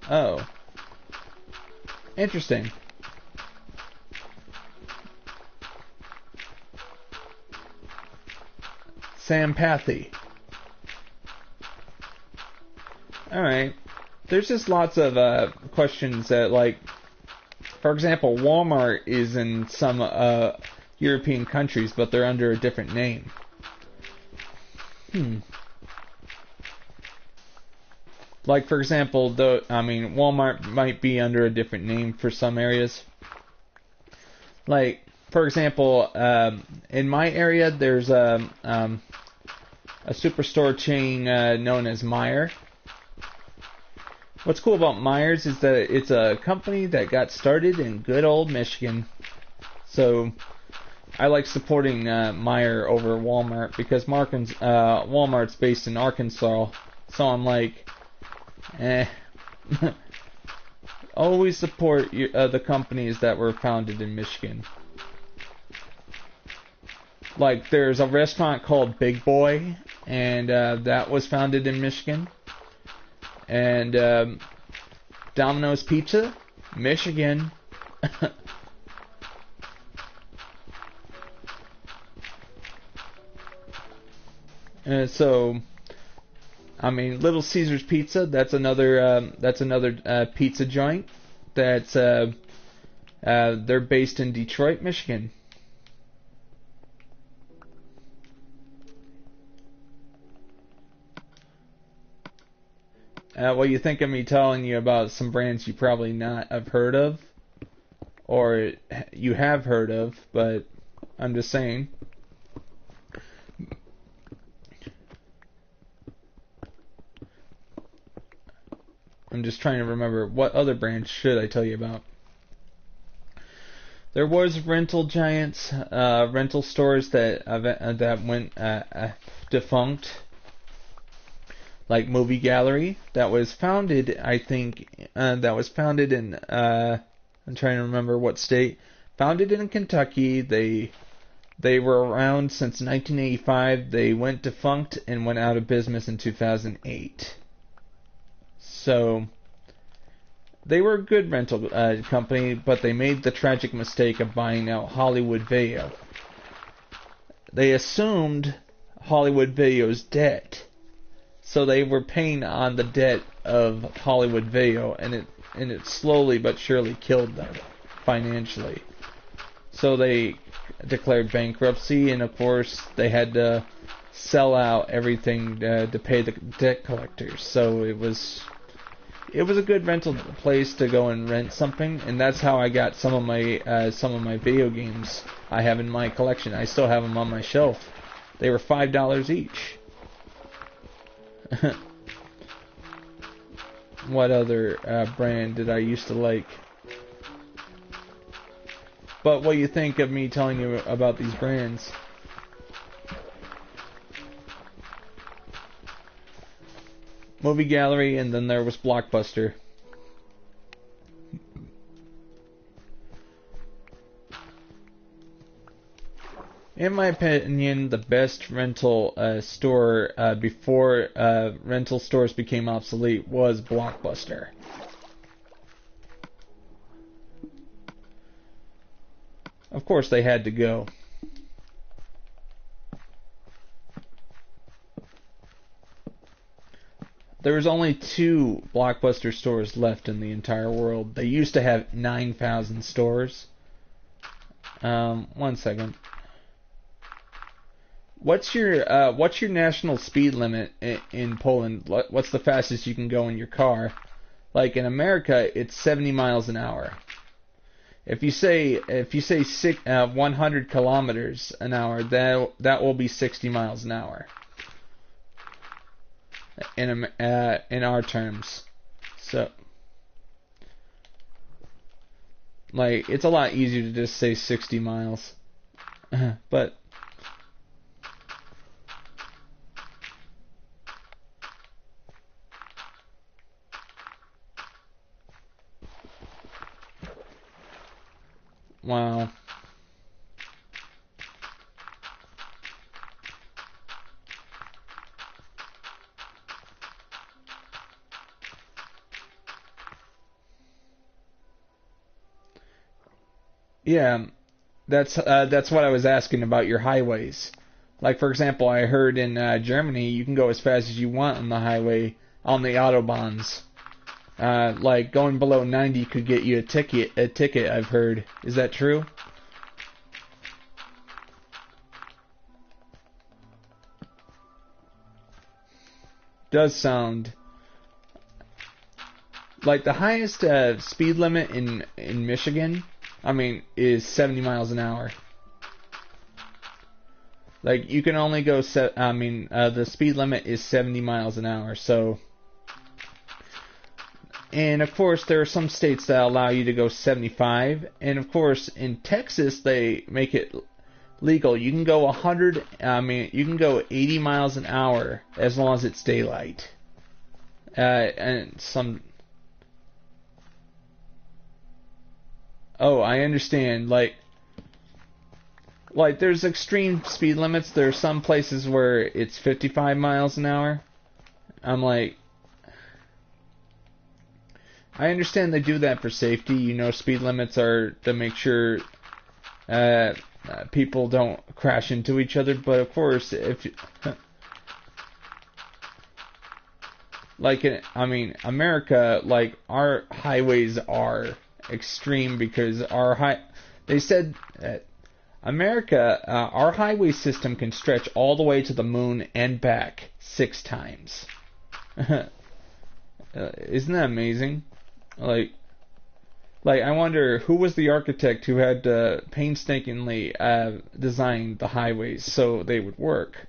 Oh. Interesting. Sampathy. Alright. There's just lots of questions that, like, for example, Walmart is in some European countries, but they're under a different name. Like, for example, Walmart might be under a different name for some areas. Like, for example, in my area, there's a superstore chain known as Meijer. What's cool about Meijer's is that it's a company that got started in good old Michigan. So I like supporting Meijer over Walmart because Walmart's based in Arkansas. So I'm like, always support the companies that were founded in Michigan. Like, there's a restaurant called Big Boy, and that was founded in Michigan. And Domino's Pizza, Michigan. So, I mean, Little Caesar's Pizza. That's another pizza joint. That's they're based in Detroit, Michigan. What you think of me telling you about some brands you probably not have heard of, or you have heard of, but I'm just saying. I'm just trying to remember what other brands should I tell you about. There was rental giants, rental stores that went defunct, like Movie Gallery, that was founded, I think, that was founded in, I'm trying to remember what state, founded in Kentucky. They were around since 1985. They went defunct and went out of business in 2008. So they were a good rental company, but they made the tragic mistake of buying out Hollywood Video. They assumed Hollywood Video's debt, so they were paying on the debt of Hollywood Video, and it slowly but surely killed them financially. So they declared bankruptcy, and of course they had to sell out everything to pay the debt collectors. So it was a good rental place to go and rent something, and that's how I got some of my video games I have in my collection. I still have them on my shelf. They were $5 each. What other brand did I used to like? But what do you think of me telling you about these brands? Movie Gallery, and then there was Blockbuster. In my opinion, the best rental store before rental stores became obsolete was Blockbuster. Of course, they had to go. There was only 2 Blockbuster stores left in the entire world. They used to have 9,000 stores. One second. What's your national speed limit in Poland? What's the fastest you can go in your car? Like in America, it's 70 miles an hour. If you say 100 kilometers an hour, that will be 60 miles an hour. In our terms, so like it's a lot easier to just say 60 miles, but wow. Yeah, that's what I was asking about your highways. Like, for example, I heard in Germany you can go as fast as you want on the highway, on the autobahns. Like going below 90 could get you a ticket. I've heard. Is that true? Does sound like the highest speed limit in Michigan. I mean, is 70 miles an hour. Like, you can only go, the speed limit is 70 miles an hour, so. And, of course, there are some states that allow you to go 75, and, of course, in Texas, they make it legal. You can go you can go 80 miles an hour as long as it's daylight. And some. Oh, I understand. Like there's extreme speed limits. There are some places where it's 55 miles an hour. I'm like, I understand they do that for safety. You know, speed limits are to make sure people don't crash into each other. But of course, America, like, our highways are extreme because they said that America, our highway system can stretch all the way to the moon and back 6 times. Isn't that amazing? Like I wonder who was the architect who had painstakingly designed the highways so they would work.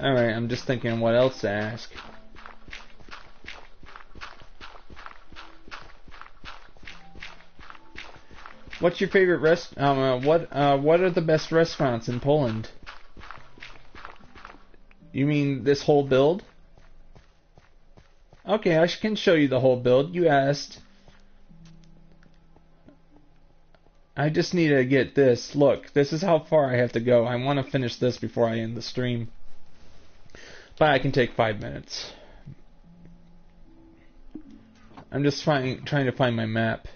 Alright, I'm just thinking what else to ask. What's your favorite what are the best restaurants in Poland? You mean this whole build? Okay, I can show you the whole build. You asked. I just need to get this. Look, this is how far I have to go. I want to finish this before I end the stream. But I can take 5 minutes. I'm just trying to find my map.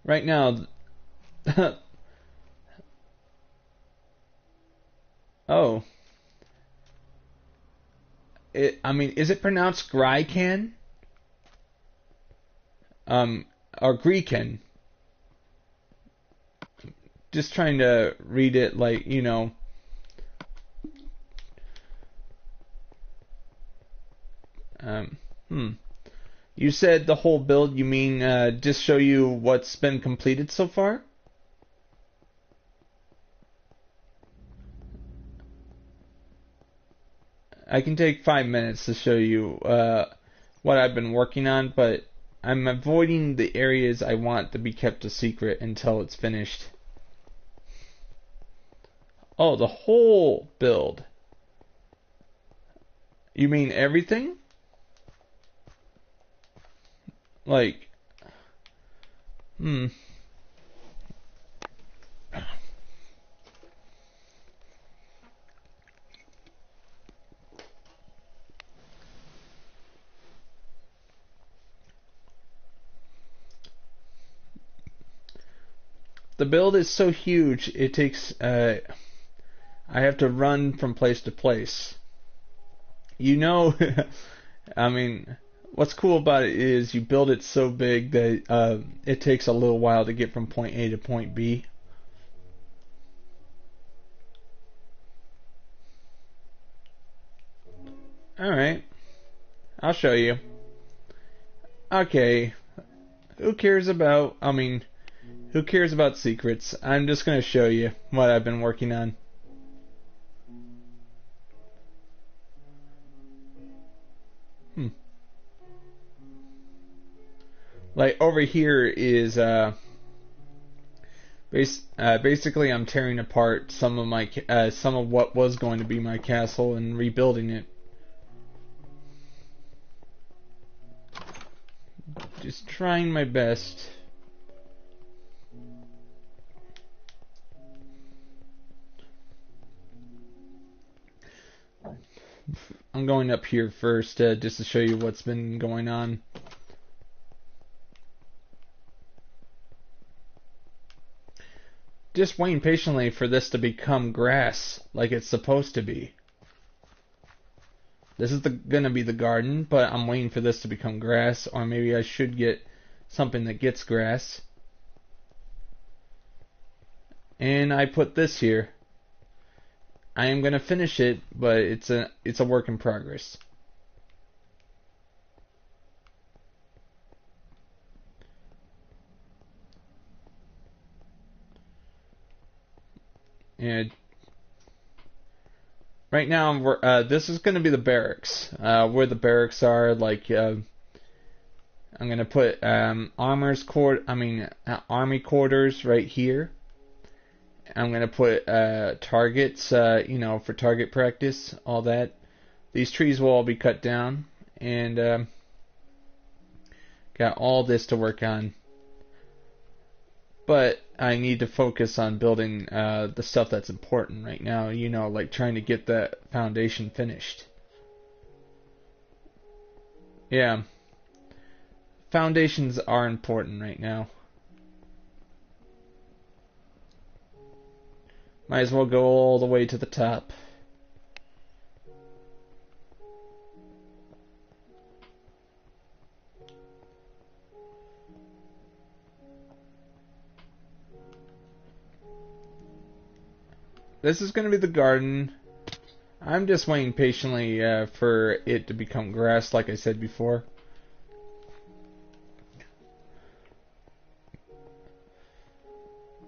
Right now... Oh. I mean, is it pronounced Grycan? Or Greekan? Just trying to read it like, you know. You said the whole build, you mean just show you what's been completed so far? I can take 5 minutes to show you what I've been working on, but I'm avoiding the areas I want to be kept a secret until it's finished. Oh, the whole build. You mean everything? Like, the build is so huge, it takes, I have to run from place to place. You know, I mean, what's cool about it is you build it so big that it takes a little while to get from point A to point B. Alright, I'll show you. Okay, who cares about secrets? I'm just going to show you what I've been working on. Like over here is basically I'm tearing apart some of what was going to be my castle and rebuilding it. Just trying my best. I'm going up here first just to show you what's been going on. Just waiting patiently for this to become grass like it's supposed to be. This is gonna be the garden, but I'm waiting for this to become grass, or maybe I should get something that gets grass. And I put this here. I am gonna finish it, but it's a work in progress. And right now, this is going to be the barracks. Where the barracks are, like, I'm going to put army quarters right here. I'm going to put targets, for target practice, all that. These trees will all be cut down, and got all this to work on. But I need to focus on building the stuff that's important right now, like trying to get that foundation finished. Yeah. Foundations are important right now. Might as well go all the way to the top. This is going to be the garden. I'm just waiting patiently for it to become grass, like I said before.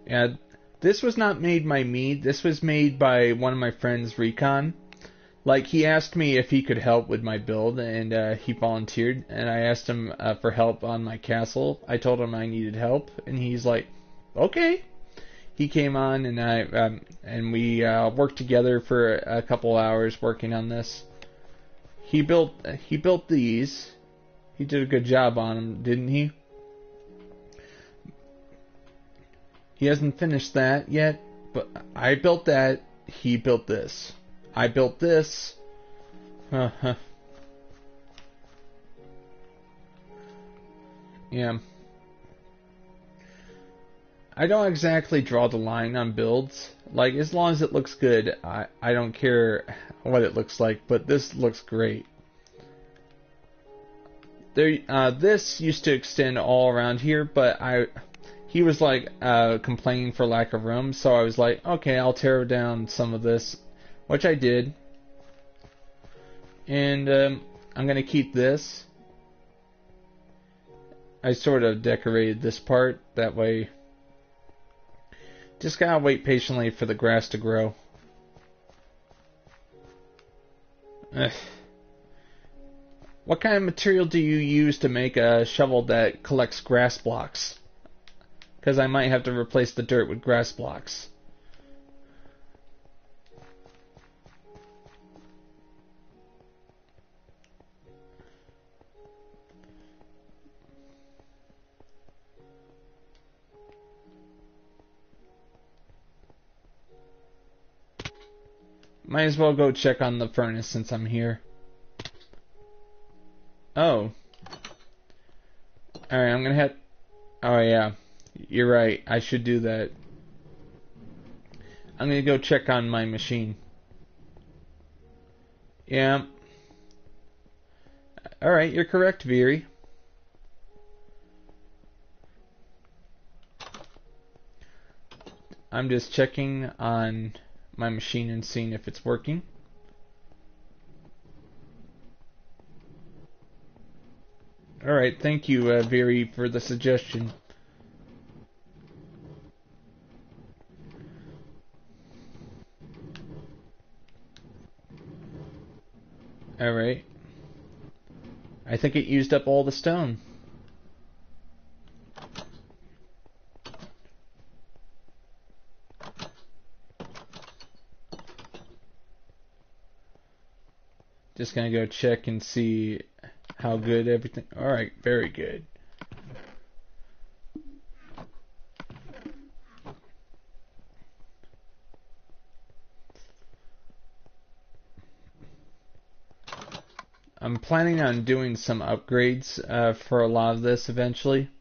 Yeah, this was not made by me. This was made by one of my friends, Recon. Like, he asked me if he could help with my build, and he volunteered, and I asked him for help on my castle. I told him I needed help, and he's like, okay. He came on, and we worked together for a couple hours working on this. He built these. He did a good job on them, didn't he? He hasn't finished that yet, but I built that. He built this. I built this. Yeah. I don't exactly draw the line on builds. Like, as long as it looks good, I don't care what it looks like, but this looks great. This used to extend all around here, but he was like complaining for lack of room, so I was like, okay, I'll tear down some of this, which I did. And I'm going to keep this. I sort of decorated this part, that way. Just gotta wait patiently for the grass to grow. Ugh. What kind of material do you use to make a shovel that collects grass blocks? Because I might have to replace the dirt with grass blocks. Might as well go check on the furnace since I'm here. Oh. Alright, I'm gonna have... Oh yeah, you're right, I should do that. I'm gonna go check on my machine. Yeah. Alright, you're correct, Veery. I'm just checking on my machine and seeing if it's working. Alright, thank you, Veery, for the suggestion. Alright. I think it used up all the stone. Just gonna go check and see how good everything... Alright, very good. I'm planning on doing some upgrades for a lot of this eventually.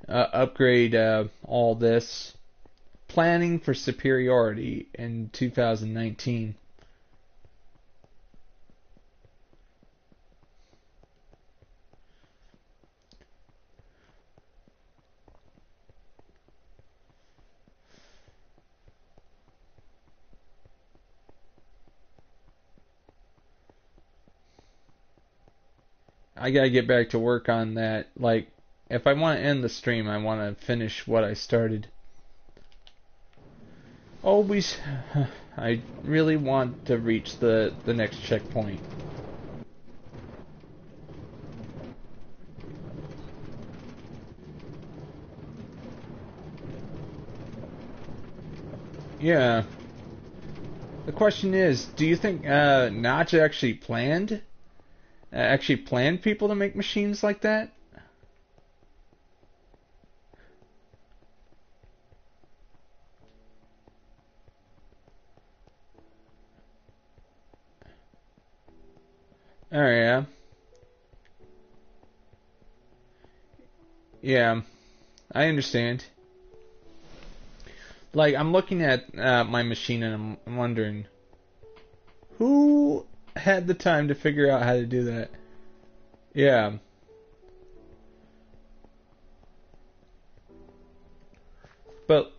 Upgrade all this. Planning for superiority in 2019. I gotta get back to work on that. Like, if I want to end the stream, I want to finish what I started. Always, I really want to reach the next checkpoint. Yeah. The question is, do you think Notch actually planned people to make machines like that? Oh yeah. Yeah, I understand. Like, I'm looking at my machine and I'm wondering, who had the time to figure out how to do that? Yeah. But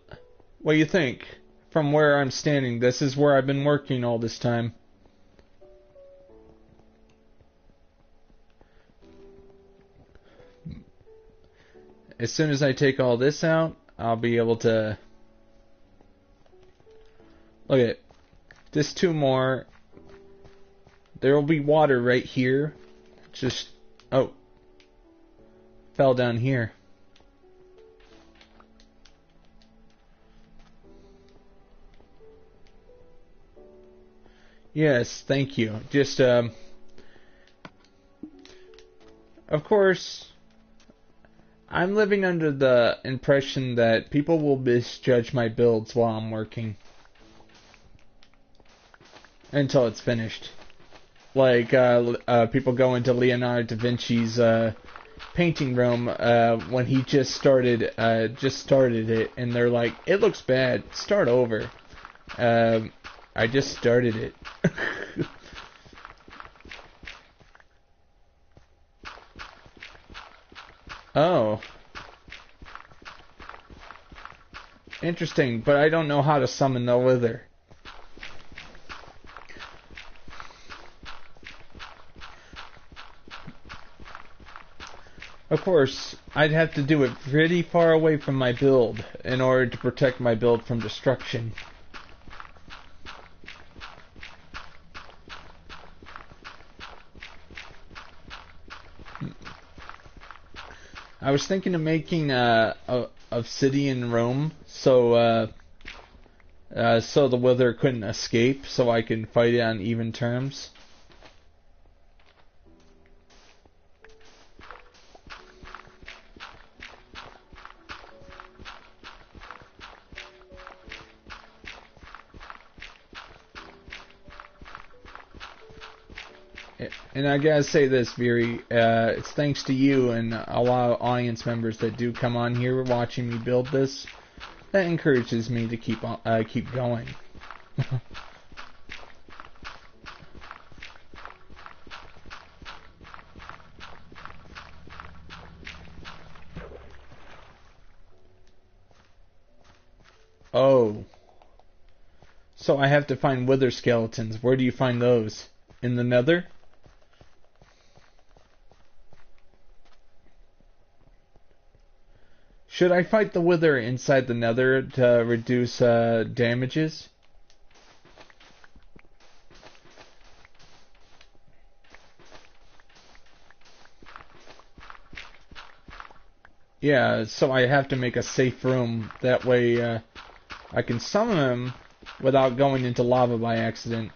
what do you think? From where I'm standing, this is where I've been working all this time. As soon as I take all this out, I'll be able to... Look at it. Just 2 more. There will be water right here. Just... Oh. Fell down here. Yes, thank you. Just, of course, I'm living under the impression that people will misjudge my builds while I'm working. Until it's finished. Like, people go into Leonardo da Vinci's, painting room, when he just started it, and they're like, it looks bad, start over. I just started it. Oh. Interesting, but I don't know how to summon the wither. Of course, I'd have to do it pretty far away from my build in order to protect my build from destruction. I was thinking of making a obsidian room so the wither couldn't escape, so I can fight it on even terms. And I gotta say this, Viri, it's thanks to you and a lot of audience members that do come on here watching me build this. That encourages me to keep going. Oh. So I have to find wither skeletons. Where do you find those? In the nether? Should I fight the wither inside the nether to reduce damages? Yeah, so I have to make a safe room. That way I can summon him without going into lava by accident.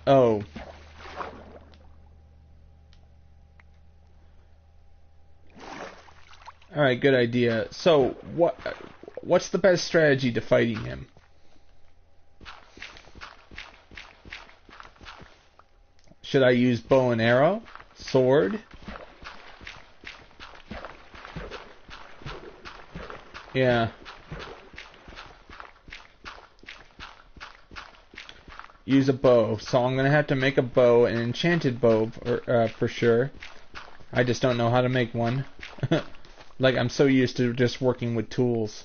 Oh. Alright, good idea. So, what's the best strategy to fighting him? Should I use bow and arrow? Sword? Yeah. Use a bow. So I'm going to have to make a bow, an enchanted bow, for sure. I just don't know how to make one. Like, I'm so used to just working with tools.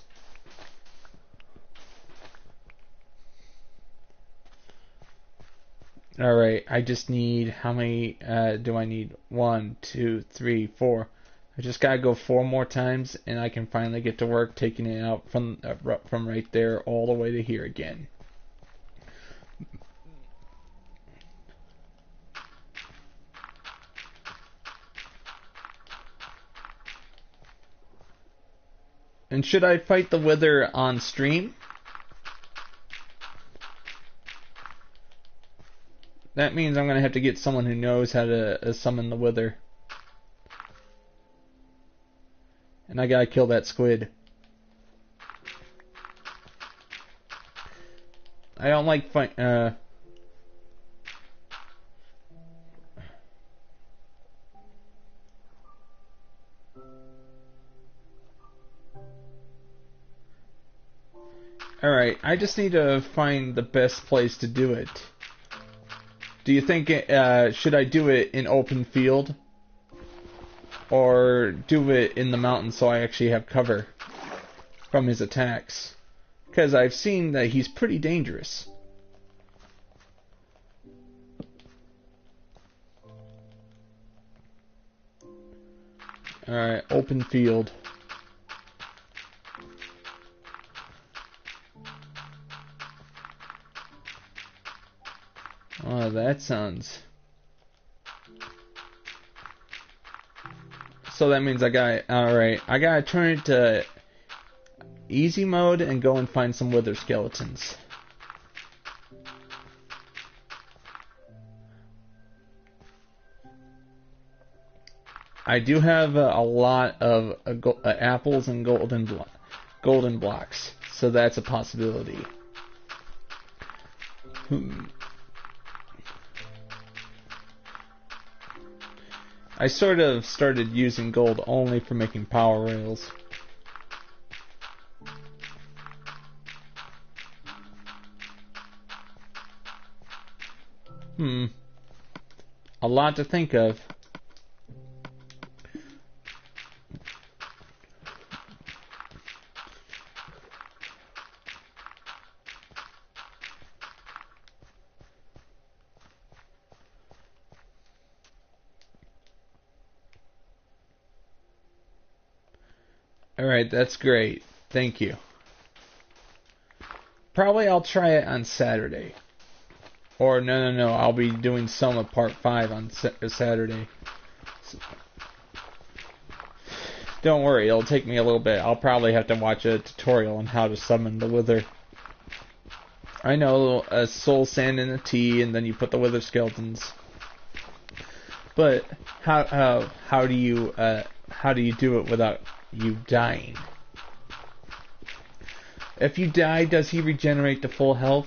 Alright, I just need, how many do I need? 1, 2, 3, 4. I just gotta go 4 more times, and I can finally get to work taking it out from right there all the way to here again. And should I fight the wither on stream? That means I'm going to have to get someone who knows how to summon the wither. And I gotta kill that squid. I don't like fight. Alright, I just need to find the best place to do it. Do you think, should I do it in open field? Or do it in the mountain so I actually have cover from his attacks? because I've seen that he's pretty dangerous. Alright, open field. Oh, that sounds... So that means I gotta turn it to easy mode and go and find some wither skeletons. I do have a lot of apples and golden blocks, so that's a possibility. I sort of started using gold only for making power rails. A lot to think of. Alright, that's great. Thank you. Probably I'll try it on Saturday. Or no, I'll be doing Soma Part 5 on Saturday. So, don't worry, it'll take me a little bit. I'll probably have to watch a tutorial on how to summon the wither. I know, a soul sand and a tea, and then you put the wither skeletons. But how do you do it without you dying? If you die, does he regenerate to full health?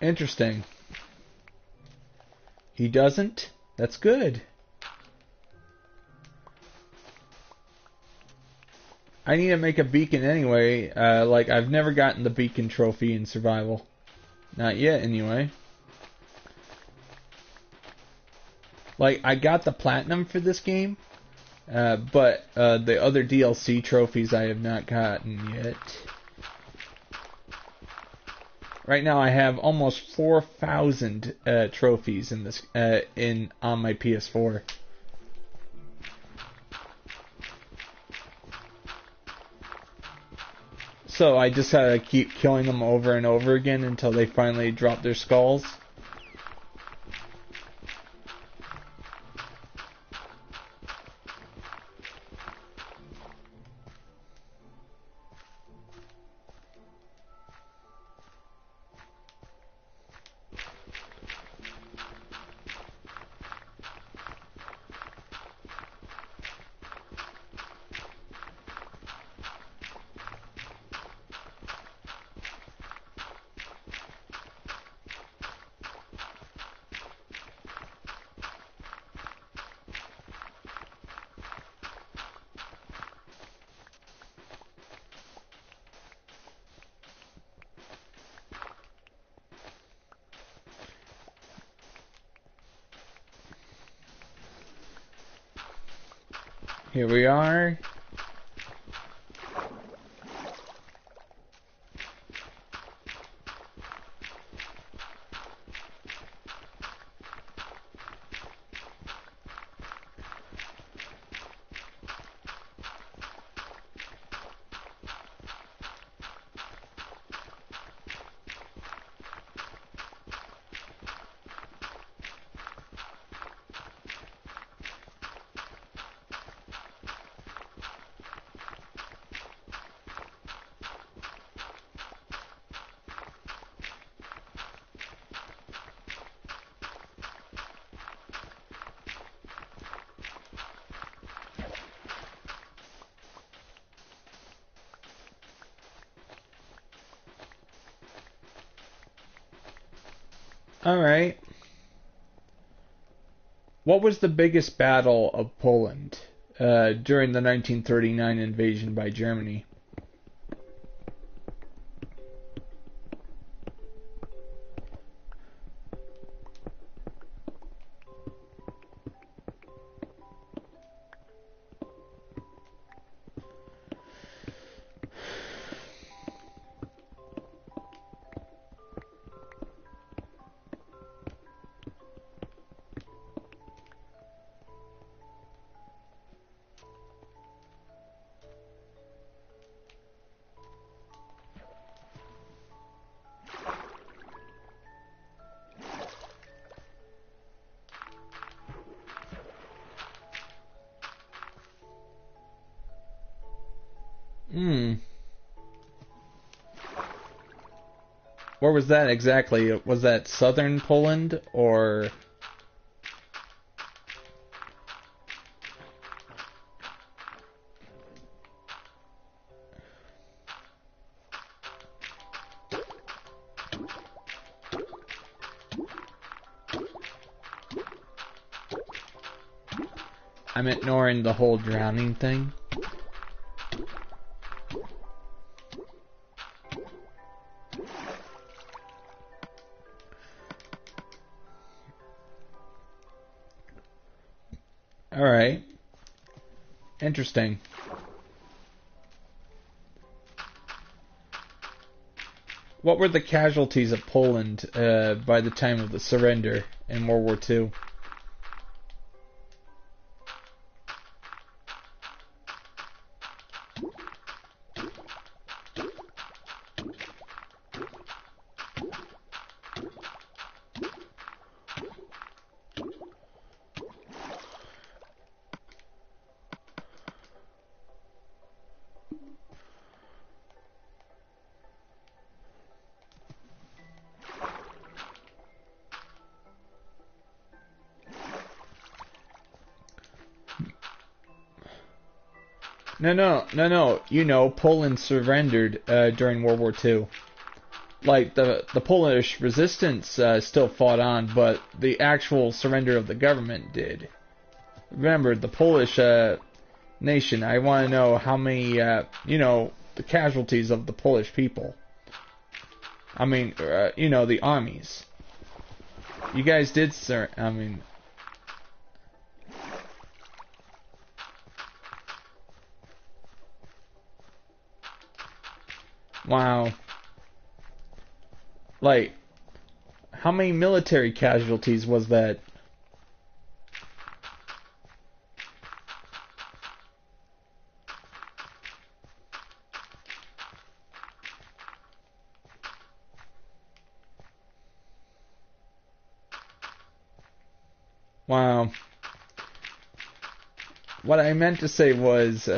Interesting. He doesn't? That's good. I need to make a beacon anyway. Like, I've never gotten the beacon trophy in survival. Not yet, anyway. Like, I got the platinum for this game, but the other DLC trophies I have not gotten yet. Right now, I have almost 4,000 trophies in this on my PS4. So I just gotta keep killing them over and over again until they finally drop their skulls. Here we are. Alright. What was the biggest battle of Poland during the 1939 invasion by Germany? Hmm. Where was that exactly? Was that southern Poland or? I'm ignoring the whole drowning thing. Alright. Interesting. What were the casualties of Poland by the time of the surrender in World War II? No. You know, Poland surrendered during World War II. Like, the Polish resistance still fought on, but the actual surrender of the government did. Remember, the Polish nation, I want to know how many, the casualties of the Polish people. I mean, the armies. You guys did, sir. I mean... Wow. Like, how many military casualties was that? Wow. What I meant to say was,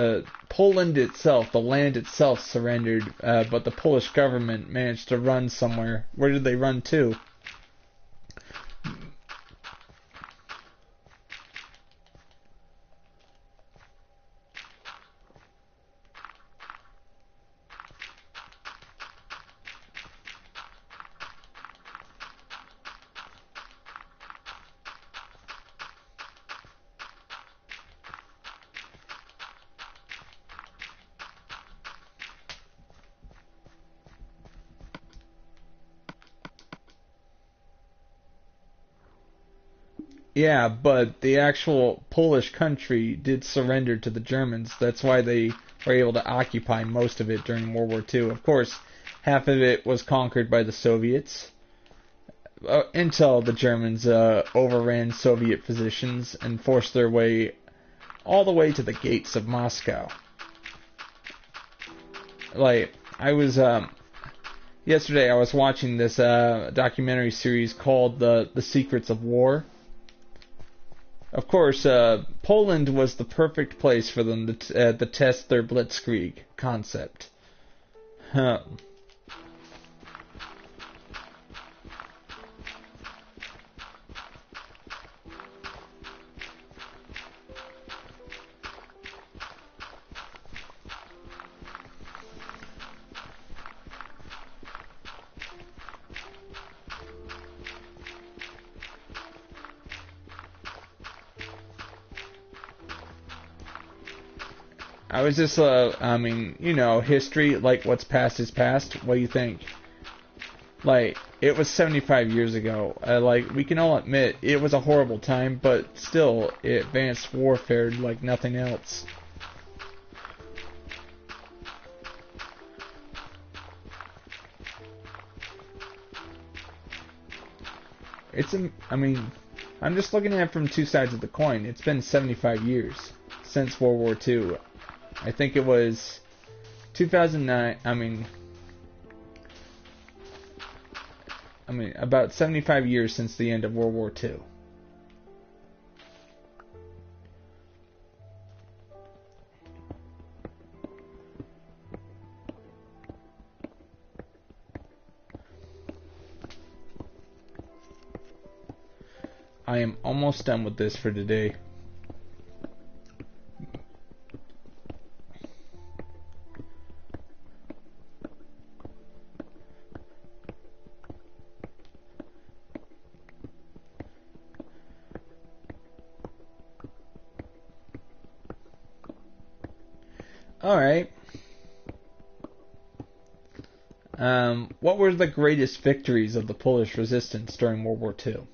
Poland itself, the land itself surrendered, but the Polish government managed to run somewhere. Where did they run to? Yeah, but the actual Polish country did surrender to the Germans. That's why they were able to occupy most of it during World War II. Of course, half of it was conquered by the Soviets, until the Germans overran Soviet positions and forced their way all the way to the gates of Moscow. Like, yesterday I was watching this documentary series called The Secrets of War. Of course, Poland was the perfect place for them to test their blitzkrieg concept. I was just, history, like, what's past is past. What do you think? Like, it was 75 years ago. We can all admit, it was a horrible time, but still, it advanced warfare like nothing else. I'm just looking at it from two sides of the coin. It's been 75 years since World War II. I think it was 2009, about 75 years since the end of World War II. I am almost done with this for today. Alright. What were the greatest victories of the Polish resistance during World War II?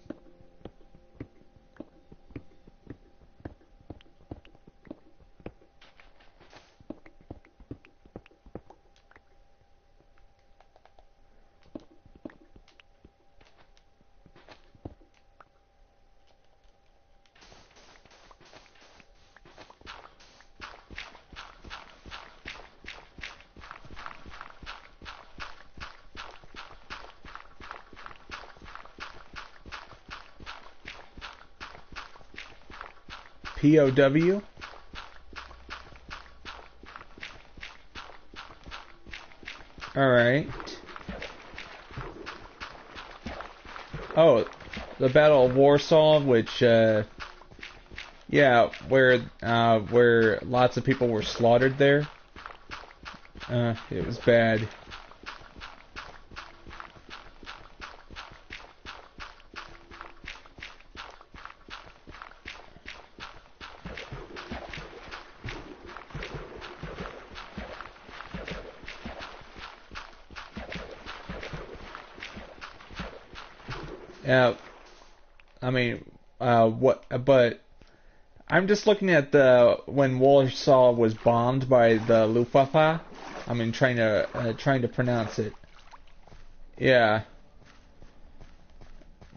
POW? Alright. Oh, the Battle of Warsaw, which, yeah, where lots of people were slaughtered there. It was bad. I mean, but I'm just looking at when Warsaw was bombed by the Luftwaffe. I mean, trying to pronounce it. Yeah.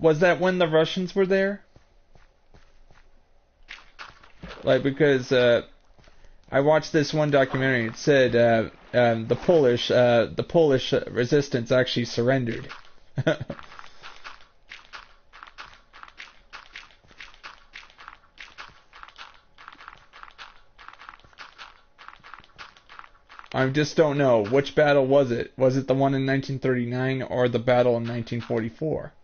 Was that when the Russians were there? Like, because I watched this one documentary. It said the Polish resistance actually surrendered. I just don't know. Which battle was it? Was it the one in 1939 or the battle in 1944?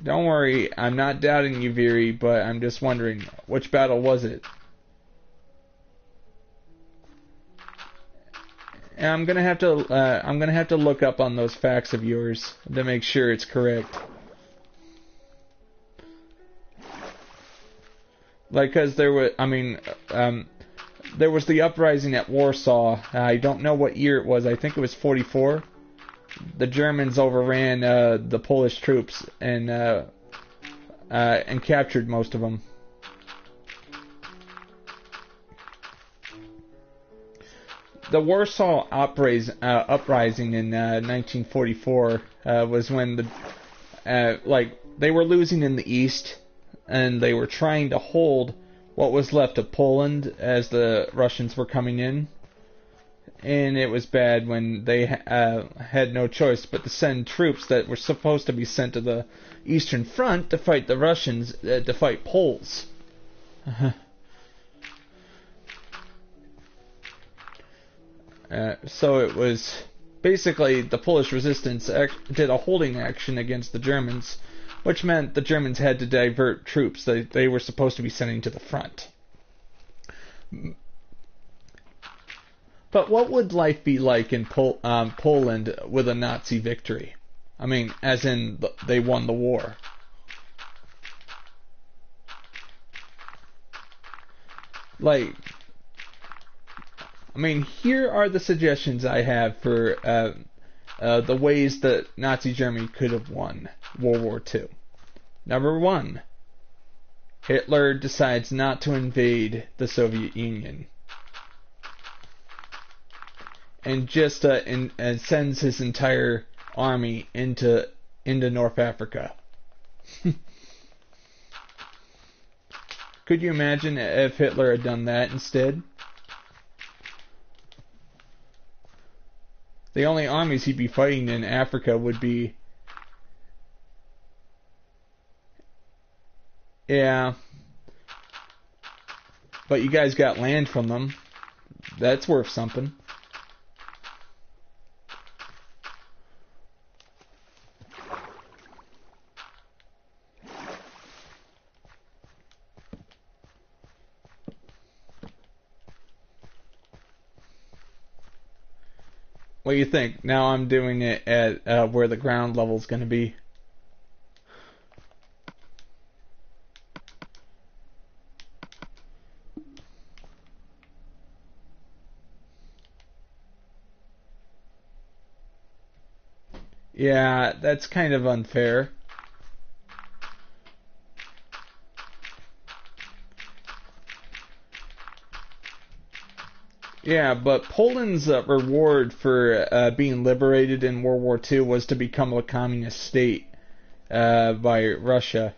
Don't worry, I'm not doubting you, Viri, but I'm just wondering, which battle was it? And I'm gonna have to look up on those facts of yours to make sure it's correct. Like, cause there was, there was the uprising at Warsaw. I don't know what year it was. I think it was 44. The Germans overran the Polish troops and captured most of them. The Warsaw uprising in 1944 was when they were losing in the east, and they were trying to hold what was left of Poland as the Russians were coming in. And it was bad when they had no choice but to send troops that were supposed to be sent to the Eastern Front to fight the Russians, to fight Poles. So it was basically the Polish resistance did a holding action against the Germans, which meant the Germans had to divert troops that they were supposed to be sending to the front. But what would life be like in Poland with a Nazi victory? I mean, as in they won the war. Like, I mean, here are the suggestions I have for the ways that Nazi Germany could have won World War II. Number 1, Hitler decides not to invade the Soviet Union. And just and sends his entire army into North Africa. Could you imagine if Hitler had done that instead? The only armies he'd be fighting in Africa would be... Yeah. But you guys got land from them. That's worth something. What do you think? Now I'm doing it at where the ground level is going to be. Yeah, that's kind of unfair. Yeah, but Poland's reward for being liberated in World War II was to become a communist state by Russia.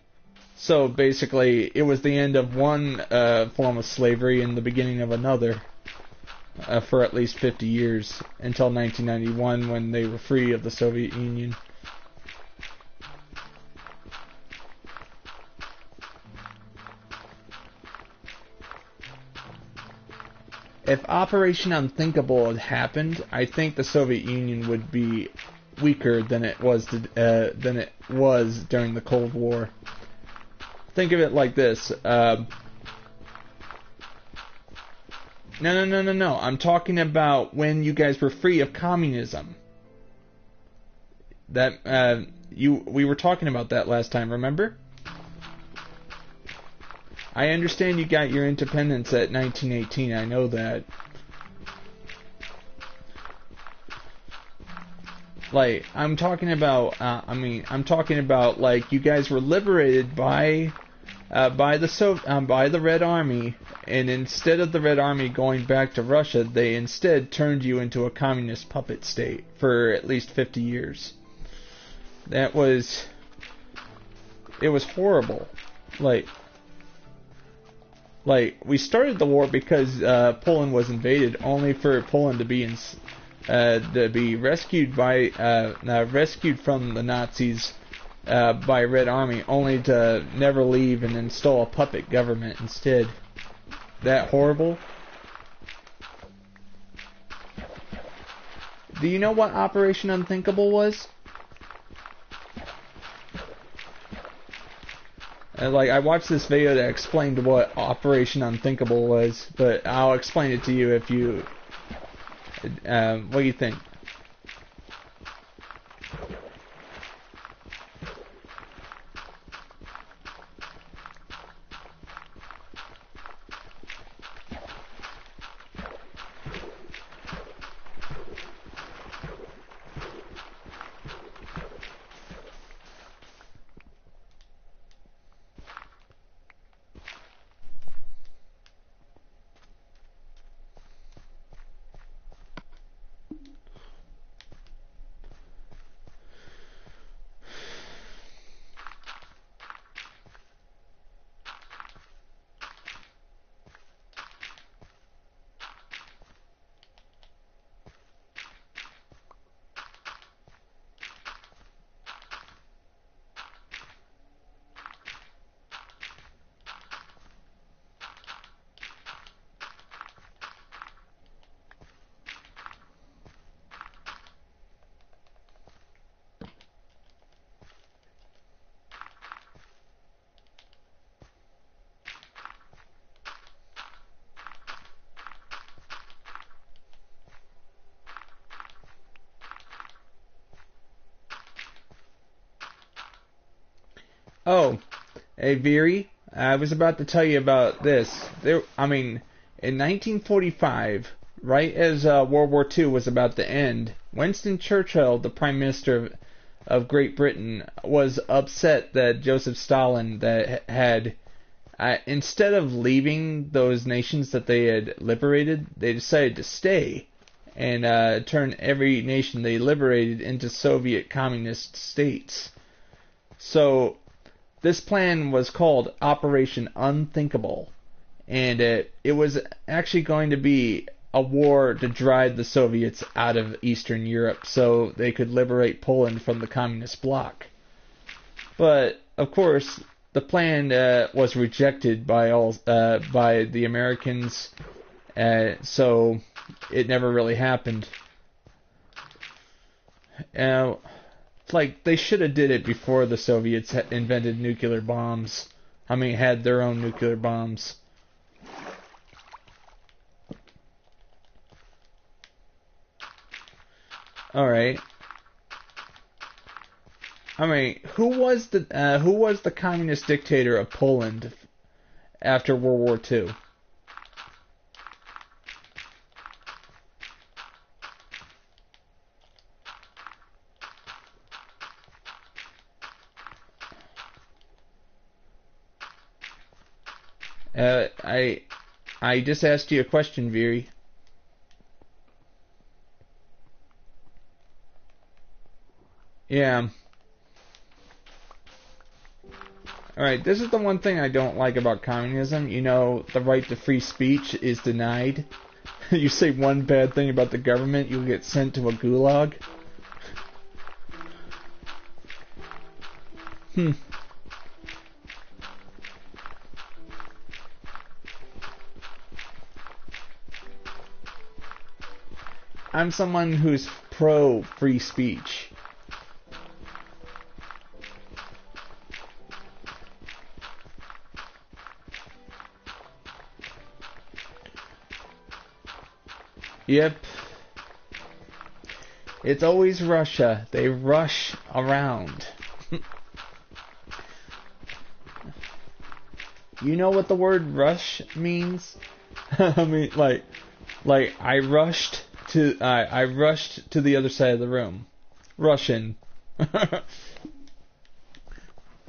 So basically, it was the end of one form of slavery and the beginning of another for at least 50 years, until 1991 when they were free of the Soviet Union. If Operation Unthinkable had happened, I think the Soviet Union would be weaker than it was during the Cold War. Think of it like this. No. I'm talking about when you guys were free of communism. We were talking about that last time, remember? I understand you got your independence at 1918, I know that. Like, I'm talking about, like, you guys were liberated by the Red Army, and instead of the Red Army going back to Russia, they instead turned you into a communist puppet state for at least 50 years. It was horrible. Like, we started the war because Poland was invaded, only for Poland to be rescued from the Nazis by Red Army, only to never leave and install a puppet government instead. That horrible? Do you know what Operation Unthinkable was? Like, I watched this video that explained what Operation Unthinkable was, but I'll explain it to you if you... what do you think? Oh, hey Viri, I was about to tell you about this. In 1945, right as World War II was about to end, Winston Churchill, the Prime Minister of Great Britain, was upset that Joseph Stalin had instead of leaving those nations that they had liberated, they decided to stay and turn every nation they liberated into Soviet communist states. So this plan was called Operation Unthinkable, and it was actually going to be a war to drive the Soviets out of Eastern Europe so they could liberate Poland from the communist bloc. But, of course, the plan was rejected by the Americans, so it never really happened. Like, they should have did it before the Soviets invented nuclear bombs. Had their own nuclear bombs. All right. I mean, who was the communist dictator of Poland after World War II? I just asked you a question, Viri. Yeah. Alright, this is the one thing I don't like about communism. You know, the right to free speech is denied. You say one bad thing about the government, you'll get sent to a gulag. I'm someone who's pro free speech. Yep. It's always Russia. They rush around. You know what the word rush means? I mean, like I rushed to the other side of the room. Russian.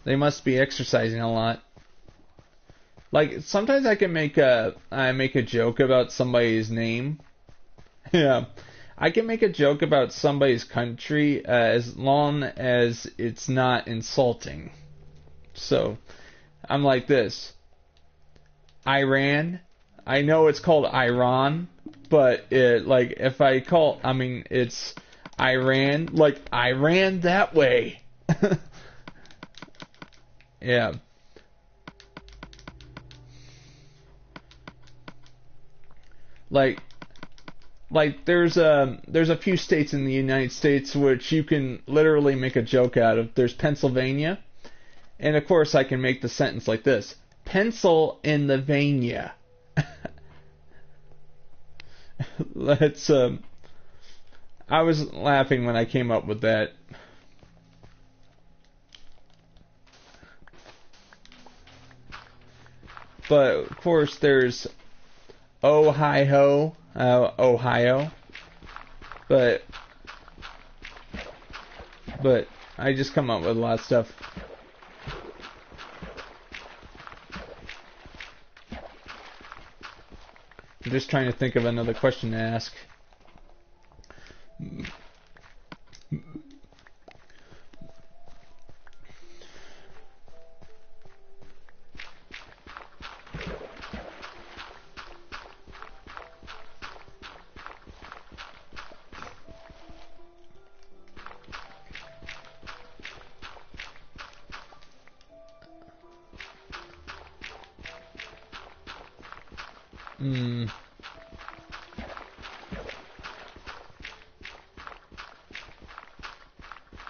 They must be exercising a lot. Like sometimes I can make a joke about somebody's name. Yeah, I can make a joke about somebody's country as long as it's not insulting. So, I'm like this. Iran. I know it's called Iran, but if I call, I mean, it's Iran. Like, I ran that way. Yeah. Like there's a few states in the United States which you can literally make a joke out of. There's Pennsylvania, and of course I can make the sentence like this: pencil in the vania. Let's I was laughing when I came up with that. But of course there's Ohio, Ohio. But I just come up with a lot of stuff. I'm just trying to think of another question to ask.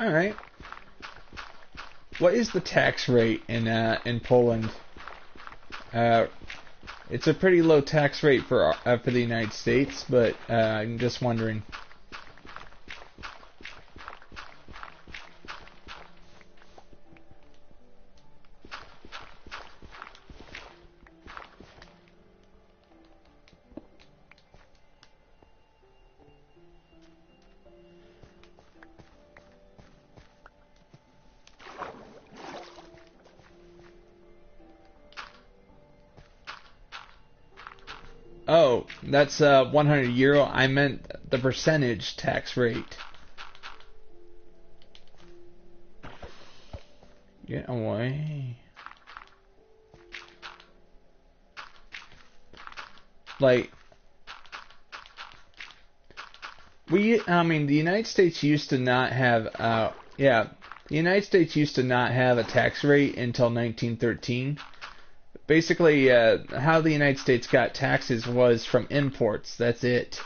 All right. What is the tax rate in Poland? It's a pretty low tax rate for the United States, but I'm just wondering. Oh, that's 100 euro. I meant the percentage tax rate. Get away. Like, I mean, the United States used to not have, the United States used to not have a tax rate until 1913. Basically, how the United States got taxes was from imports. That's it.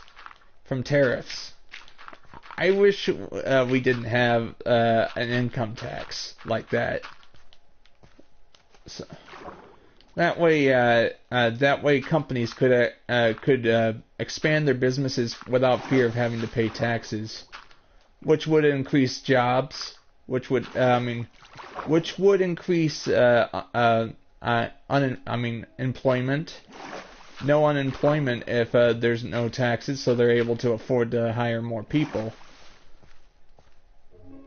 From tariffs. I wish we didn't have an income tax like that. So, that way companies could expand their businesses without fear of having to pay taxes. which would increase jobs, which would which would increase employment. No unemployment if there's no taxes, so they're able to afford to hire more people.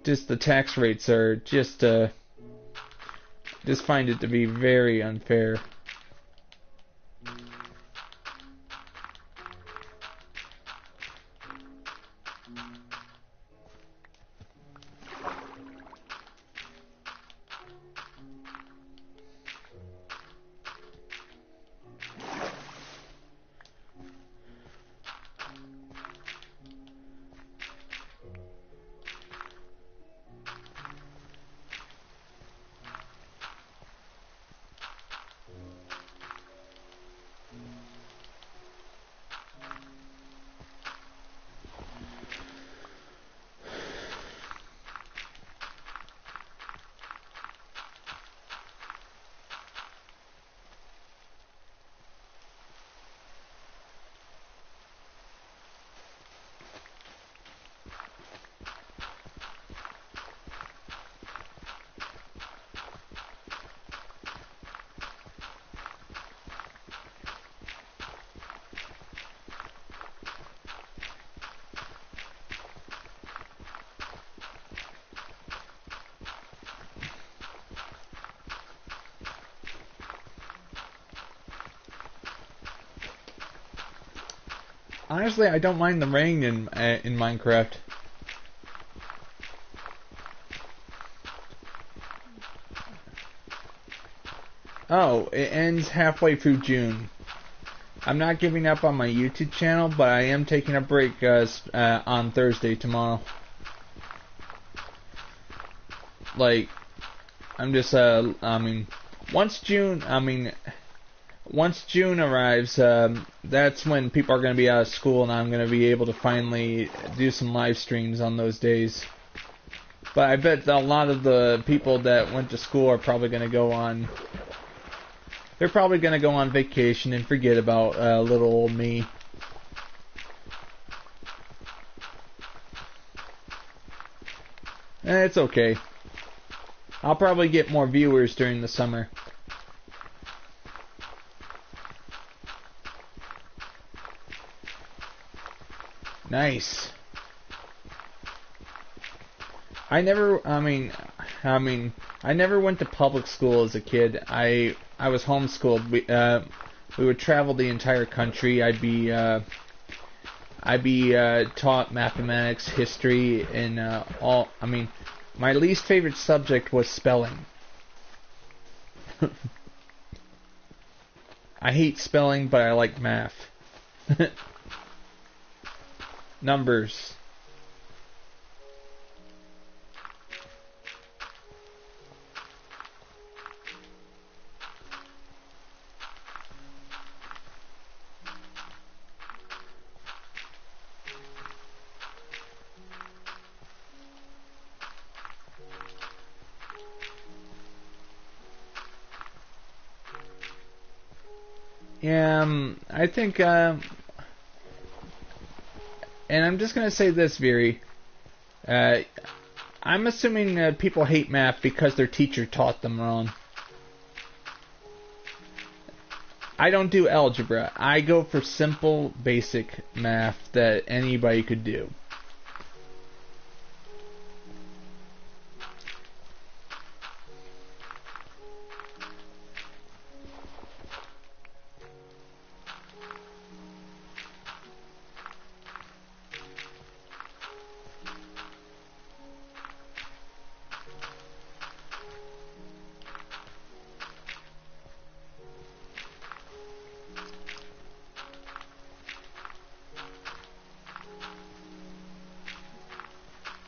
Just the tax rates are just find it to be very unfair. Honestly, I don't mind the rain in Minecraft. Oh, it ends halfway through June. I'm not giving up on my YouTube channel, but I am taking a break on Thursday tomorrow. Like, I'm just once June arrives, that's when people are going to be out of school, and I'm going to be able to finally do some live streams on those days. But I bet a lot of the people that went to school are probably going to go on... They're probably going to go on vacation and forget about little old me. It's okay. I'll probably get more viewers during the summer. Nice. I never went to public school as a kid. I was homeschooled. We would travel the entire country. I'd be taught mathematics, history, and all. My least favorite subject was spelling. I hate spelling, but I like math. Numbers. Yeah, I think, and I'm just going to say this, Viri. I'm assuming people hate math because their teacher taught them wrong. I don't do algebra. I go for simple, basic math that anybody could do.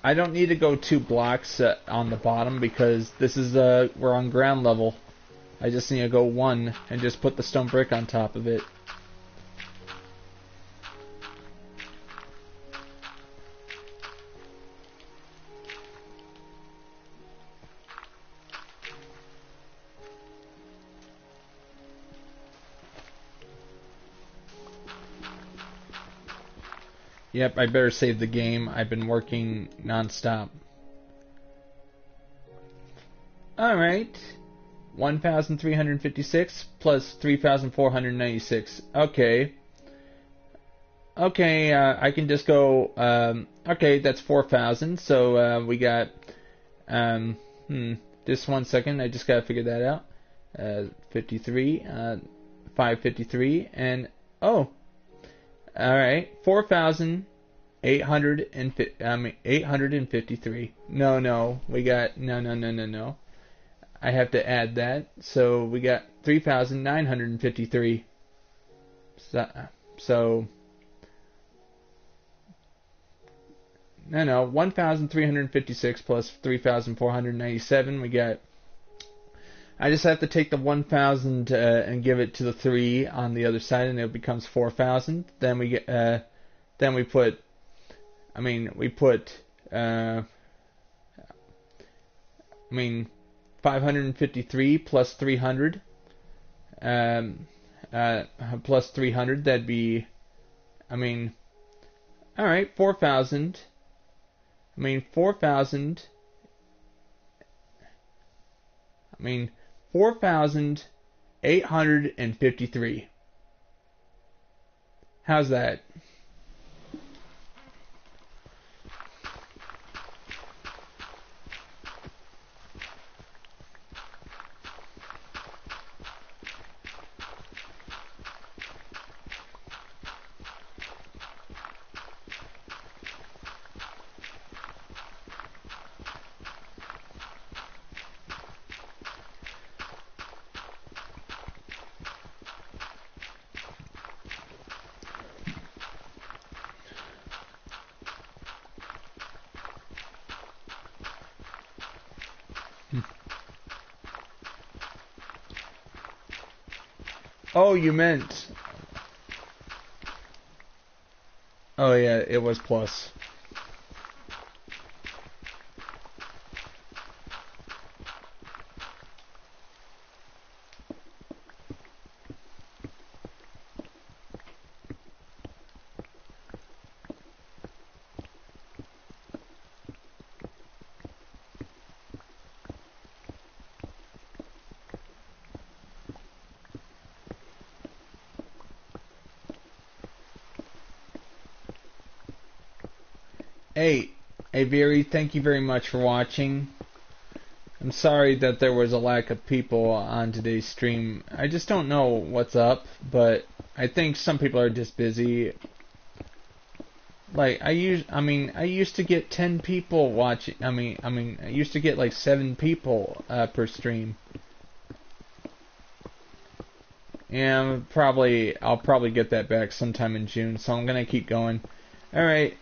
I don't need to go 2 blocks on the bottom because this is we're on ground level. I just need to go 1 and just put the stone brick on top of it. Yep, I better save the game. I've been working non-stop. Alright. 1,356 plus 3,496. Okay. Okay, I can just go, okay, that's 4,000. So, we got, just 1 second. I just gotta figure that out. 53, 553, and, oh. Alright, 853. No, we got, no. I have to add that. So we got 3,953. So, no, 1,356 plus 3,497. We got, I just have to take the 1,000 and give it to the 3 on the other side, and it becomes 4,000. Then we get, then we put 553 plus 300, plus 300. That'd be, all right, 4,000. 4,853. How's that? Oh, you meant... Oh, yeah, it was plus. Hey, Veery, thank you very much for watching. I'm sorry that there was a lack of people on today's stream. I just don't know what's up, but I think some people are just busy. Like, I used to get 10 people watching. I used to get like 7 people per stream. Yeah, I'll probably get that back sometime in June, so I'm gonna keep going. Alright.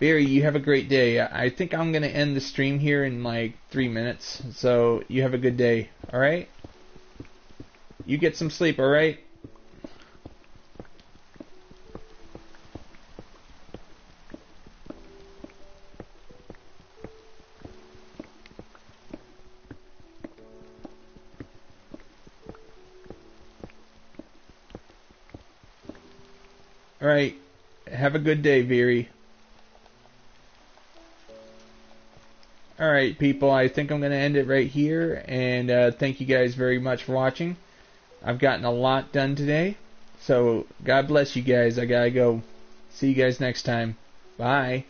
Barry, you have a great day. I think I'm going to end the stream here in like 3 minutes. So, you have a good day. Alright? You get some sleep, alright? Alright. Have a good day, Veery. Alright, people, I think I'm going to end it right here, and thank you guys very much for watching. I've gotten a lot done today, so God bless you guys. I gotta go. See you guys next time. Bye.